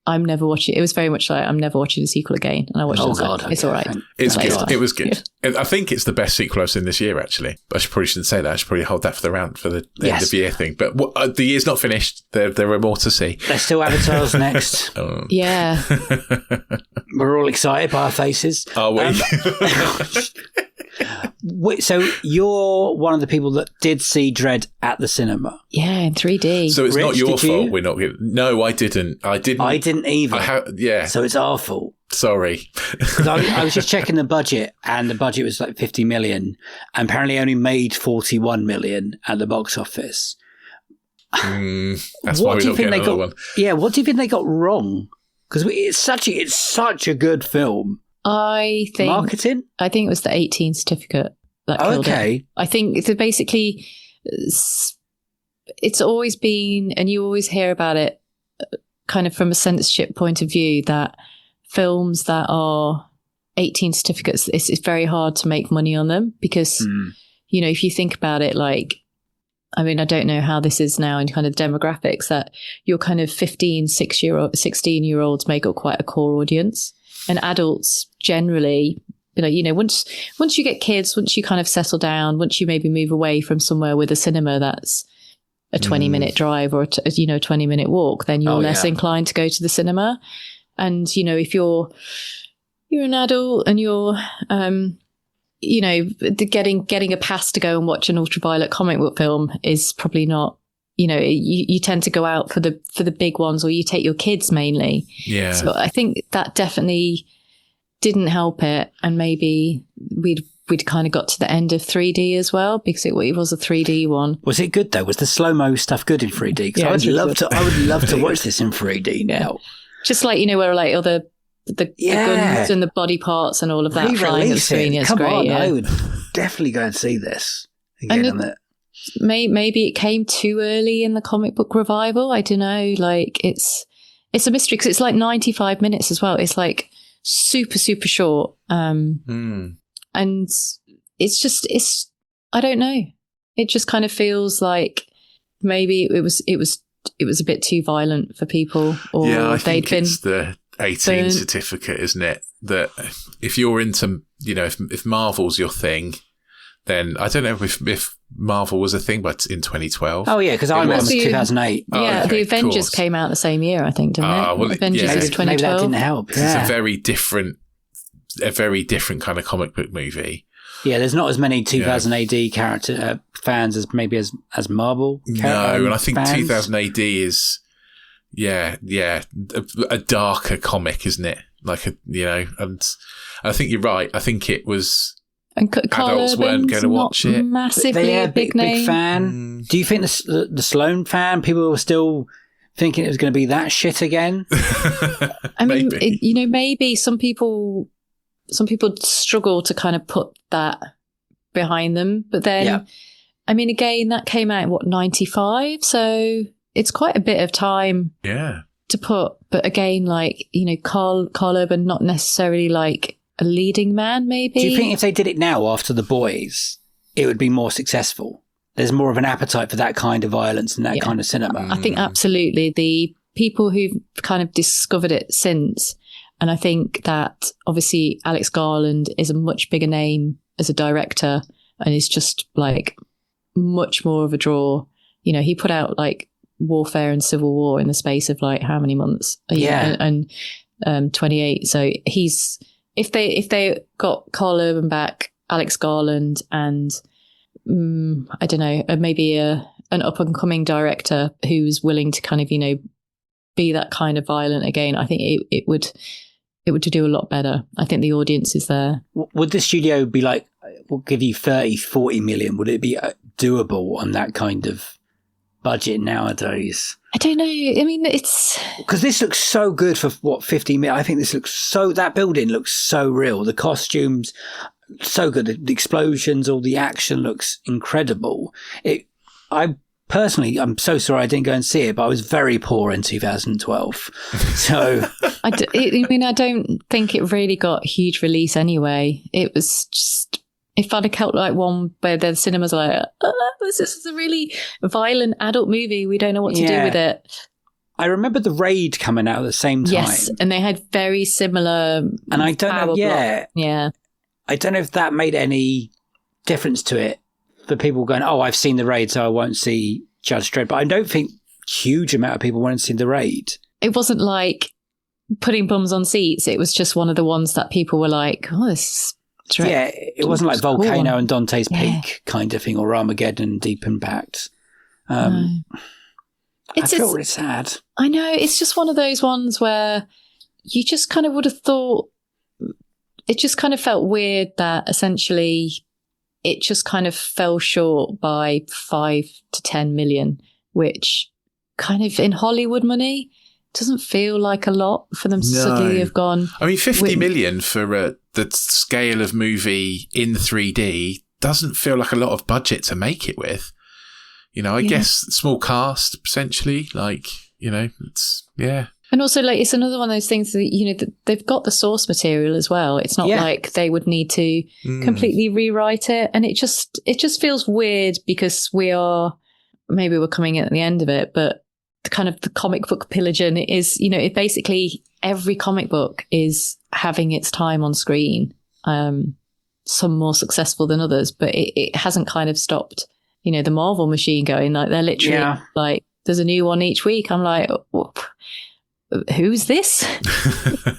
I'm never watching. It was very much like I'm never watching the sequel again. And I watched it. God, it's all right. It's good. It was good. I think it's the best sequel I've seen this year. Actually, I probably shouldn't say that. I should probably hold that for the end of year thing. But the year's not finished. There are more to see. There's still Avatar's next. Yeah, we're all excited by our faces. Are we? So you're one of the people that did see Dredd at the cinema. Yeah, in 3D. So it's not your fault. We're not. No, I didn't. I didn't either. So it's our fault. Sorry. I was just checking the budget, and the budget was like 50 million, and apparently only made 41 million at the box office. That's why we don't get another one. Yeah, what do you think they got wrong? Because it's such a good film. I think marketing. I think it was the 18 certificate that killed it. I think it's basically it's always been, and you always hear about it, kind of from a censorship point of view, that films that are 18 certificates, it's very hard to make money on them because if you think about it, like I mean, I don't know how this is now in kind of demographics, that your kind of 16-year-olds make up quite a core audience, and adults generally, once you get kids, once you kind of settle down, once you maybe move away from somewhere with a cinema that's a 20-minute drive or a 20-minute walk, then you're less inclined to go to the cinema. And if you're an adult and you're getting a pass to go and watch an ultraviolet comic book film is probably not, you tend to go out for the big ones, or you take your kids mainly. Yeah. So I think that definitely didn't help it. And maybe we'd kind of got to the end of 3D as well, because it was a 3D one. Was it good though? Was the slow-mo stuff good in 3D? Because I would love to watch this in 3D now. Just like, where like other the guns and the body parts and all of that flying at the screen. It's Come great. on, yeah. I would definitely go and see this again. Maybe it came too early in the comic book revival. I don't know. Like it's a mystery, because it's like 95 minutes as well. It's like super, super short. And it's I don't know. It just kind of feels like maybe it was a bit too violent for people, or I think it's the 18 certificate, isn't it? That if you're into, if Marvel's your thing, then I don't know if Marvel was a thing, but in 2012. Oh yeah, because I remember 2008. Yeah, the Avengers came out the same year, I think, didn't it? Well, Avengers is 2012. Maybe that didn't help. It's a very different kind of comic book movie. Yeah, there's not as many 2000 AD character fans as maybe as Marvel. No, and I think fans. 2000 AD is a darker comic, isn't it? Like and I think you're right. I think it was. And adults weren't going to watch it. Massively a big name. Big fan. Do you think the Sloane fan, people were still thinking it was going to be that shit again? I mean, maybe some people struggle to kind of put that behind them. But then, I mean, again, that came out in 95? So it's quite a bit of time to put. But again, like, Carl Urban, not necessarily like a leading man, maybe. Do you think if they did it now after The Boys, it would be more successful? There's more of an appetite for that kind of violence and that kind of cinema. I think absolutely. The people who've kind of discovered it since, and I think that obviously Alex Garland is a much bigger name as a director and is just like much more of a draw. He put out like Warfare and Civil War in the space of like how many months? And 28. So he's... If they got Carl Urban back, Alex Garland, and I don't know, maybe an up and coming director who's willing to kind of be that kind of violent again, I think it would do a lot better. I think the audience is there. Would the studio be like, we'll give you 30-40 million? Would it be doable on that kind of budget nowadays? I don't know. I mean, it's... Because this looks so good for, 50 million? I think this looks so... That building looks so real. The costumes, so good. The explosions, all the action looks incredible. I'm so sorry I didn't go and see it, but I was very poor in 2012. So... I don't think it really got a huge release anyway. It was just... It felt like one where the cinemas are like, this is a really violent adult movie. We don't know what to do with it. I remember The Raid coming out at the same time. Yes, and they had very similar. And I don't know. Yeah. I don't know if that made any difference to it for people going, "Oh, I've seen The Raid, so I won't see Judge Dredd." But I don't think huge amount of people went to see The Raid. It wasn't like putting bums on seats. It was just one of the ones that people were like, "Oh, this is." Yeah, it wasn't like Volcano and Dante's Peak kind of thing, or Armageddon and Deep Impact. I feel really sad. I know, it's just one of those ones where you just kind of would have thought, it just kind of felt weird that essentially it just kind of fell short by 5 to 10 million, which kind of in Hollywood money doesn't feel like a lot for them to suddenly have gone. I mean, 50 million for the scale of movie in 3D doesn't feel like a lot of budget to make it with. I guess small cast, essentially, it's, And also, it's another one of those things that, they've got the source material as well. It's not like they would need to completely rewrite it. And it just feels weird because we are maybe we're coming in at the end of it, but the comic book pillaging is, it basically every comic book is having its time on screen. Some more successful than others, but it hasn't kind of stopped, the Marvel machine going. Like they're literally like, there's a new one each week. I'm like, who's this?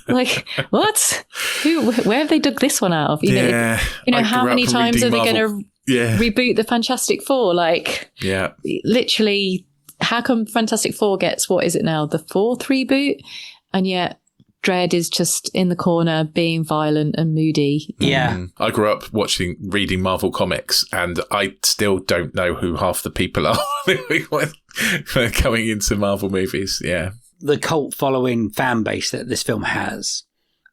Like, what? Where have they dug this one out of? How many times are they going to reboot the Fantastic Four? Like, literally, how come Fantastic Four gets, what is it now, the 4th reboot? And yet Dredd is just in the corner being violent and moody. Yeah. I grew up reading Marvel comics, and I still don't know who half the people are coming into Marvel movies. Yeah. The cult following fan base that this film has,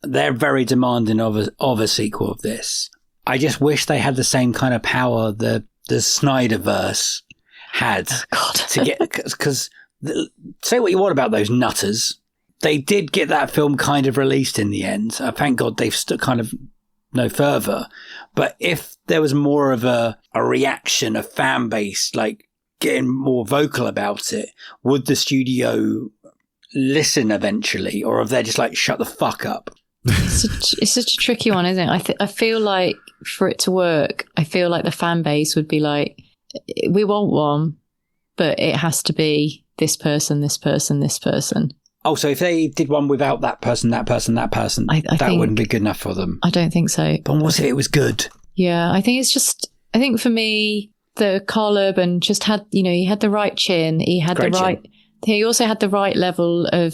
they're very demanding of a sequel of this. I just wish they had the same kind of power the Snyderverse had to get, because say what you want about those nutters, they did get that film kind of released in the end. Thank God they've kind of no further. But if there was more of a reaction, a fan base, like getting more vocal about it, would the studio listen eventually? Or if they're just like, shut the fuck up? It's such a tricky one, isn't it? I feel like for it to work, I feel like the fan base would be like, we want one, but it has to be this person, this person, this person. Oh, so if they did one without that person, that person, that person, I that think, wouldn't be good enough for them. I don't think so. But what if it was good? Yeah, I think I think for me, the Carl Urban just had, he had the right chin. He had he also had the right level of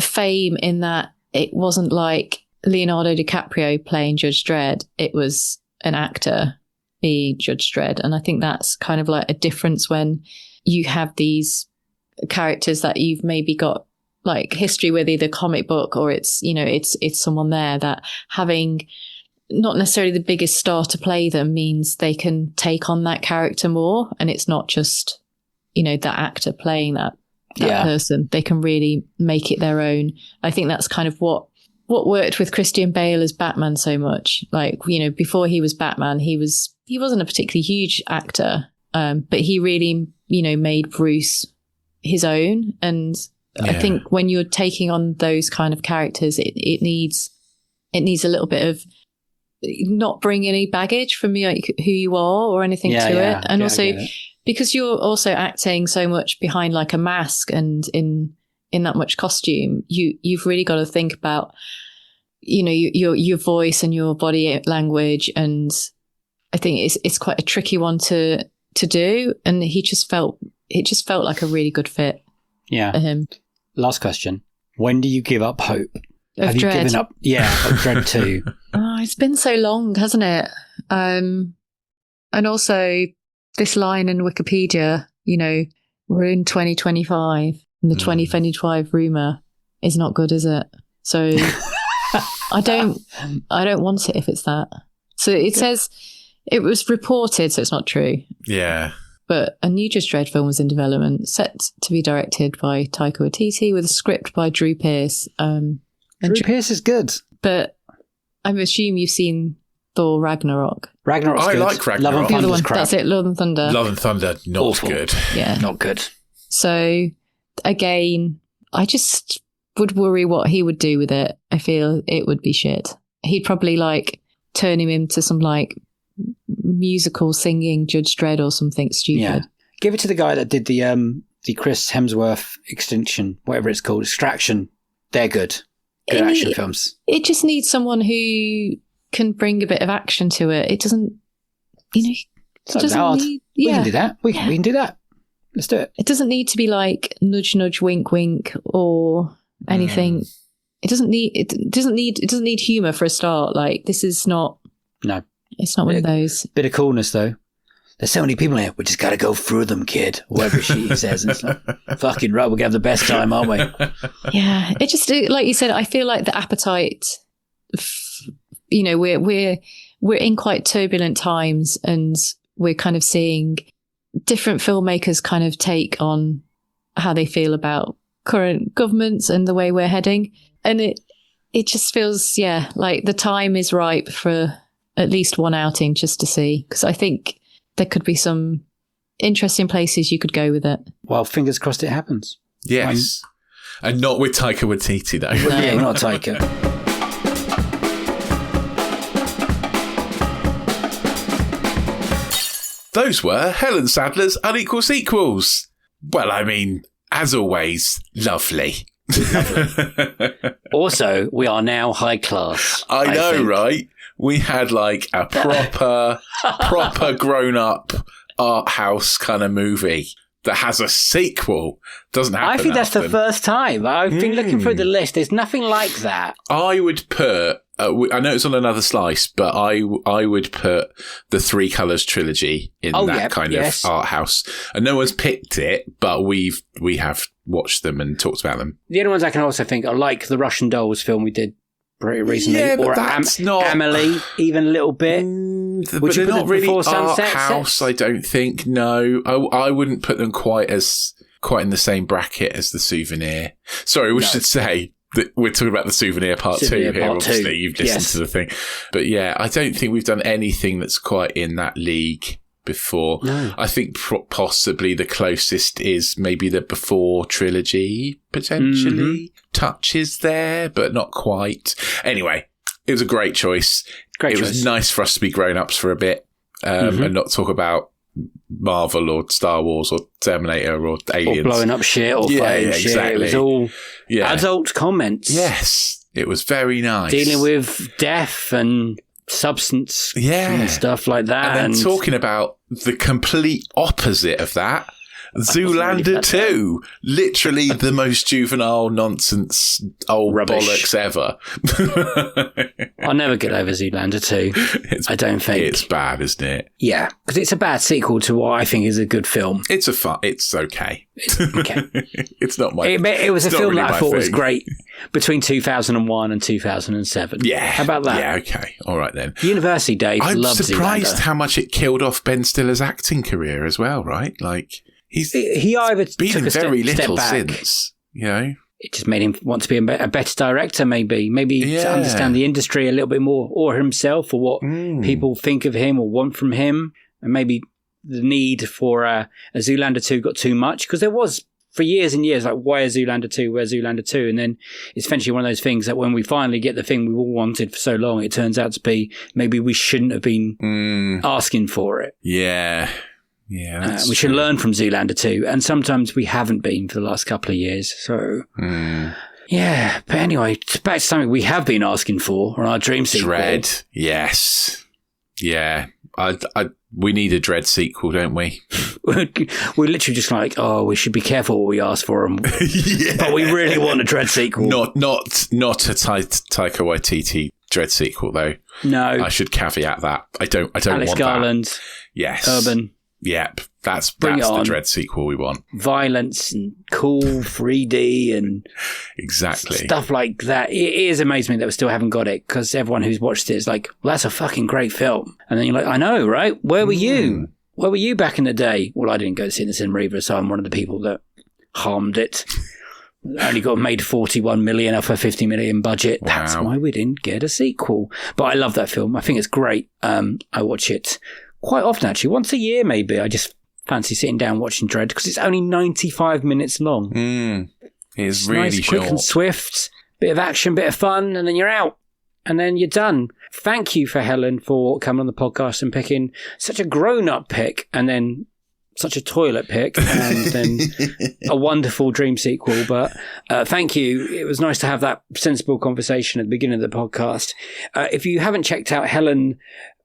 fame in that it wasn't like Leonardo DiCaprio playing Judge Dredd. It was an actor being Judge Dredd. And I think that's kind of like a difference when you have these characters that you've maybe got like history with, either comic book or it's someone there that having not necessarily the biggest star to play them means they can take on that character more. And it's not just, that actor playing that person. They can really make it their own. I think that's kind of what worked with Christian Bale as Batman so much. Like, before he was Batman, he wasn't a particularly huge actor, but he really, made Bruce his own. And I think when you're taking on those kind of characters, it needs a little bit of not bring any baggage from like who you are or anything to it. And also because you're also acting so much behind like a mask and in that much costume, you've really got to think about, your voice and your body language. And I think it's quite a tricky one to do. And it just felt like a really good fit. Yeah. For him. Last question. When do you give up hope? Have you Dredd? given up? Yeah, of Dredd 2. Oh, it's been so long, hasn't it? And also this line in Wikipedia, we're in 2025 and the 2025 rumour is not good, is it? So I don't want it if it's that. So it says it was reported, so it's not true. Yeah. But a new Judge Dredd film was in development, set to be directed by Taika Waititi with a script by Drew Pearce. Drew Pearce is good. But I assume you've seen Thor Ragnarok. Ragnarok's good. I like Ragnarok. Love and The other Thunder's one, crap. that's it, Love and Thunder. Love and Thunder, not Awful. good. Yeah. Not good. So, again, I just would worry what he would do with it. I feel it would be shit. He'd probably like turn him into some like musical singing Judge Dredd or something stupid. Yeah. Give it to the guy that did the Chris Hemsworth Extinction, whatever it's called, Extraction. They're good. Good action films. It just needs someone who can bring a bit of action to it. It doesn't, it doesn't hard. need... We Yeah. can do that. We can do that. Let's do it. It doesn't need to be like nudge, nudge, wink, wink or anything. It doesn't need humour for a start. Like, this is not... No. It's not one of those. Bit of coolness, though. There's so many people here. We just got to go through them, kid. Whatever she says. It's like, fucking right. We're going to have the best time, aren't we? Yeah. It just, like you said, I feel like the appetite, we're in quite turbulent times and we're kind of seeing different filmmakers kind of take on how they feel about current governments and the way we're heading. And it just feels, like the time is ripe for at least one outing just to see. Because I think there could be some interesting places you could go with it. Well, fingers crossed it happens. Yes. And not with Taika Waititi, though. No. Yeah, not Taika. Those were Helen Sadler's Unequal Sequels. Well, I mean, as always, lovely. Also, we are now high class. I know, think. right? We had like a proper grown-up art house kind of movie that has a sequel. Doesn't happen. I think that's often. the first time. I've been looking through the list. There's nothing like that. I would put, I know it's on another slice, but I would put the Three Colours trilogy in that kind of art house. And no one's picked it, but we have watched them and talked about them. The only ones I can also think are like the Russian Dolls film we did pretty recently. Yeah, but or that's not... Amelie, even a little bit. But they're not really art house, I don't think. No, I wouldn't put them quite in the same bracket as The Souvenir. Sorry, we should say that we're talking about The Souvenir Part 2 here, obviously. You've listened to the thing. But yeah, I don't think we've done anything that's quite in that league before. No. I think possibly the closest is maybe the Before trilogy, potentially. Touches there, but not quite. Anyway, it was a great choice. It was nice for us to be grown-ups for a bit and not talk about Marvel or Star Wars or Terminator or Aliens. Or blowing up shit or fighting shit. Exactly. It was all adult comments. Yes, it was very nice. Dealing with death and substance and stuff like that. And then talking about the complete opposite of that. Zoolander 2, literally the most juvenile nonsense old rubbish bollocks ever. I'll never get over Zoolander 2. I don't think. It's bad, isn't it? Yeah, because it's a bad sequel to what I think is a good film. It's okay. It's not my... It was a film that I thought was great between 2001 and 2007. Yeah. How about that? Yeah, okay. All right then. University Dave I'm loved surprised Zoolander. how much it killed off Ben Stiller's acting career as well, right? Like... He either been took a very little step back, since, you know. It just made him want to be a better director, maybe to understand the industry a little bit more, or himself, or what people think of him or want from him, and maybe the need for a Zoolander 2 got too much, because there was for years and years like, why is Zoolander 2? Where's Zoolander 2? And then it's eventually one of those things that when we finally get the thing we all wanted for so long, it turns out to be maybe we shouldn't have been asking for it. Yeah. Yeah, we should learn from Zoolander 2, and sometimes we haven't been for the last couple of years. So, yeah. But anyway, back to something we have been asking for on our dream sequel. Dread, yes, yeah. We need a Dread sequel, don't we? We're literally just like, we should be careful what we ask for, but we really want a Dread sequel. Not a Taika Waititi Dread sequel, though. No, I should caveat that. I don't Alex want Garland, that. Yes, Urban. Yep, that's the Dread sequel we want. Violence and cool 3D and exactly stuff like that. It is amazing that we still haven't got it, because everyone who's watched it is like, well, that's a fucking great film. And then you're like, I know, right? Where were you? Where were you back in the day? Well, I didn't go to see it in the cinema either, so I'm one of the people that harmed it. Only got made 41 million off a 50 million budget. Wow. That's why we didn't get a sequel. But I love that film. I think it's great. I watch it quite often, actually. Once a year, maybe. I just fancy sitting down watching Dread, because it's only 95 minutes long. It's really nice, short. Quick and swift. Bit of action, bit of fun, and then you're out. And then you're done. Thank you for Helen for coming on the podcast and picking such a grown-up pick, and then such a toilet pick, and then a wonderful dream sequel. But thank you. It was nice to have that sensible conversation at the beginning of the podcast. If you haven't checked out Helen's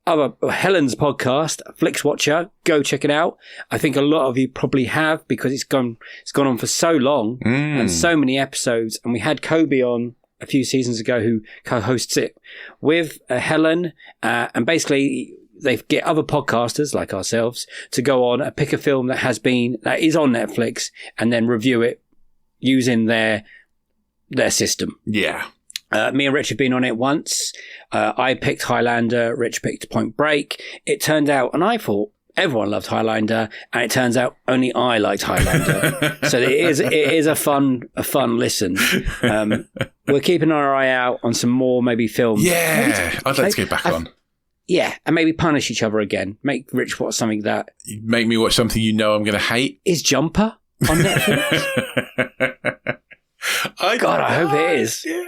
podcast, Flixwatcher, go check it out. I think a lot of you probably have, because it's gone on for so long and so many episodes. And we had Kobe on a few seasons ago, who co-hosts it with Helen, and basically they get other podcasters like ourselves to go on and pick a film that is on Netflix, and then review it using their system. Yeah. Me and Rich have been on it once. I picked Highlander, Rich picked Point Break. It turned out, and I thought everyone loved Highlander, and it turns out only I liked Highlander. So it is a fun listen. We're keeping our eye out on some more maybe films. Yeah, I'd like to get back on. Yeah, and maybe punish each other again. Make Rich watch something that... Make me watch something you know I'm going to hate. Is Jumper on Netflix? I hope it is. Yeah.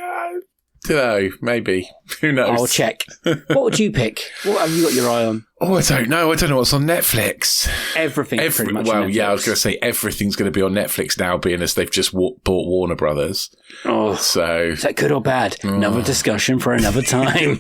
No, maybe. Who knows? I'll check. What would you pick? What have you got your eye on? Oh, I don't know. I don't know what's on Netflix. Everything. Pretty much well, on Netflix. yeah, I was going to say everything's going to be on Netflix now, being as they've just bought Warner Brothers. Oh, so is that good or bad? Another discussion for another time.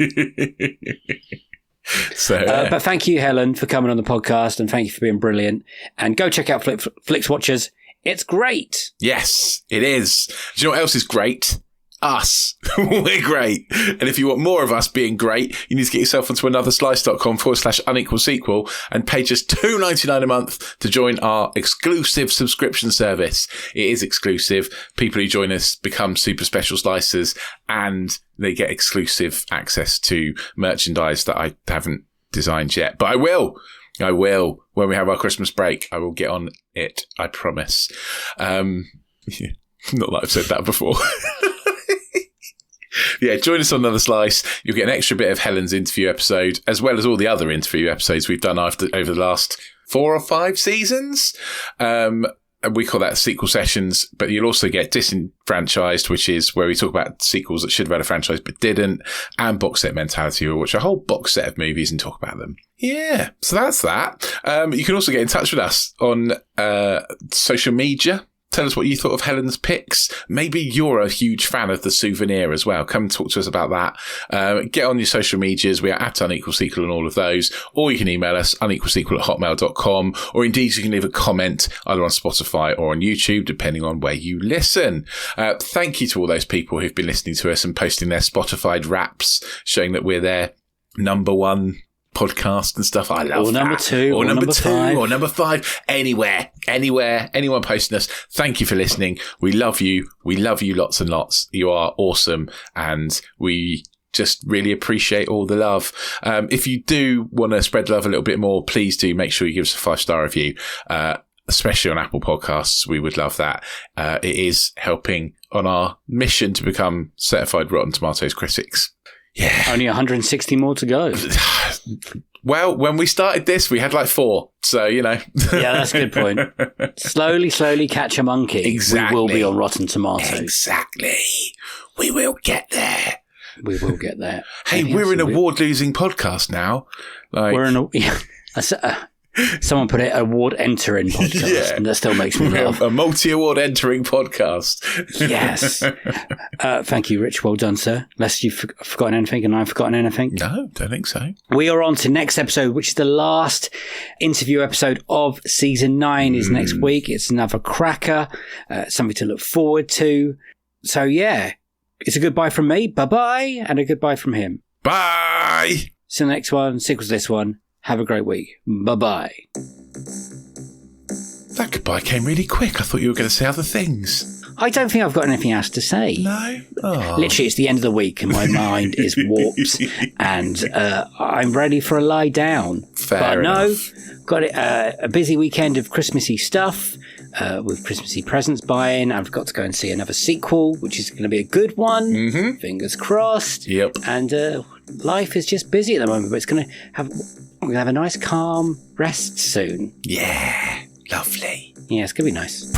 But thank you, Helen, for coming on the podcast, and thank you for being brilliant. And go check out Flixwatchers. It's great. Yes, it is. Do you know what else is great? Us. We're great. And if you want more of us being great, you need to get yourself onto anotherslice.com/unequal sequel and pay just $2.99 a month to join our exclusive subscription service. It is exclusive. People who join us become super special slicers and they get exclusive access to merchandise that I haven't designed yet. But I will. When we have our Christmas break, I will get on it. I promise. Not that I've said that before. Yeah, join us on Another Slice. You'll get an extra bit of Helen's interview episode, as well as all the other interview episodes we've done over the last 4 or 5 seasons. And we call that sequel sessions, but you'll also get Disenfranchised, which is where we talk about sequels that should have had a franchise but didn't, and Box Set Mentality, where we watch a whole box set of movies and talk about them. Yeah, so that's that. You can also get in touch with us on social media. Tell us what you thought of Helen's picks. Maybe you're a huge fan of the souvenir as well. Come and talk to us about that. Get on your social medias. We are at Unequal Sequel on all of those. Or you can email us, unequalsequel@hotmail.com. Or indeed, you can leave a comment either on Spotify or on YouTube, depending on where you listen. Thank you to all those people who've been listening to us and posting their Spotify raps, showing that we're their number 1 podcast and stuff. I love that. Or number 2, or number 5, or number 5. Anywhere, anyone posting us. Thank you for listening. We love you. We love you lots and lots. You are awesome, and we just really appreciate all the love. If you do want to spread love a little bit more, please do make sure you give us a 5-star review, especially on Apple Podcasts. We would love that. It is helping on our mission to become certified Rotten Tomatoes critics. Yeah. Only 160 more to go. Well, when we started this, we had like 4. So, you know. Yeah, that's a good point. Slowly catch a monkey. Exactly. We will be on Rotten Tomatoes. Exactly. We will get there. We will get there. Hey, we're an award-losing podcast now. We're an... Someone put it, award-entering podcast, yeah. And that still makes me laugh. A multi-award entering podcast. Yes. Thank you, Rich. Well done, sir. Unless you've forgotten anything and I've forgotten anything. No, don't think so. We are on to next episode, which is the last interview episode of season 9 is next week. It's another cracker, something to look forward to. So, yeah, it's a goodbye from me. Bye-bye. And a goodbye from him. Bye. See you next one. Sequels this one. Have a great week. Bye-bye. That goodbye came really quick. I thought you were going to say other things. I don't think I've got anything else to say. No? Oh. Literally, it's the end of the week and my mind is warped and I'm ready for a lie down. Fair enough. No, got a busy weekend of Christmassy stuff with Christmassy presents buying. I've got to go and see another sequel, which is going to be a good one. Mm-hmm. Fingers crossed. Yep. And life is just busy at the moment, but it's going to have... We're going to have a nice, calm rest soon. Yeah, lovely. Yeah, it's going to be nice.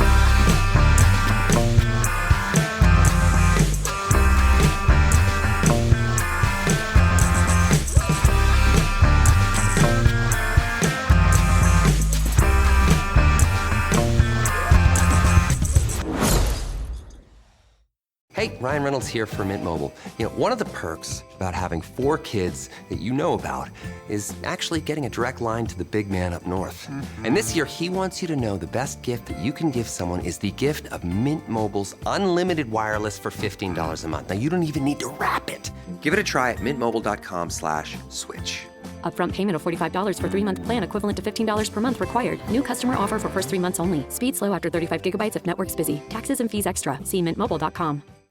Hey, Ryan Reynolds here for Mint Mobile. You know, one of the perks about having 4 kids that you know about is actually getting a direct line to the big man up north. Mm-hmm. And this year, he wants you to know the best gift that you can give someone is the gift of Mint Mobile's unlimited wireless for $15 a month. Now, you don't even need to wrap it. Give it a try at mintmobile.com/switch. Upfront payment of $45 for 3-month plan equivalent to $15 per month required. New customer offer for first 3 months only. Speed slow after 35 gigabytes if network's busy. Taxes and fees extra. See mintmobile.com.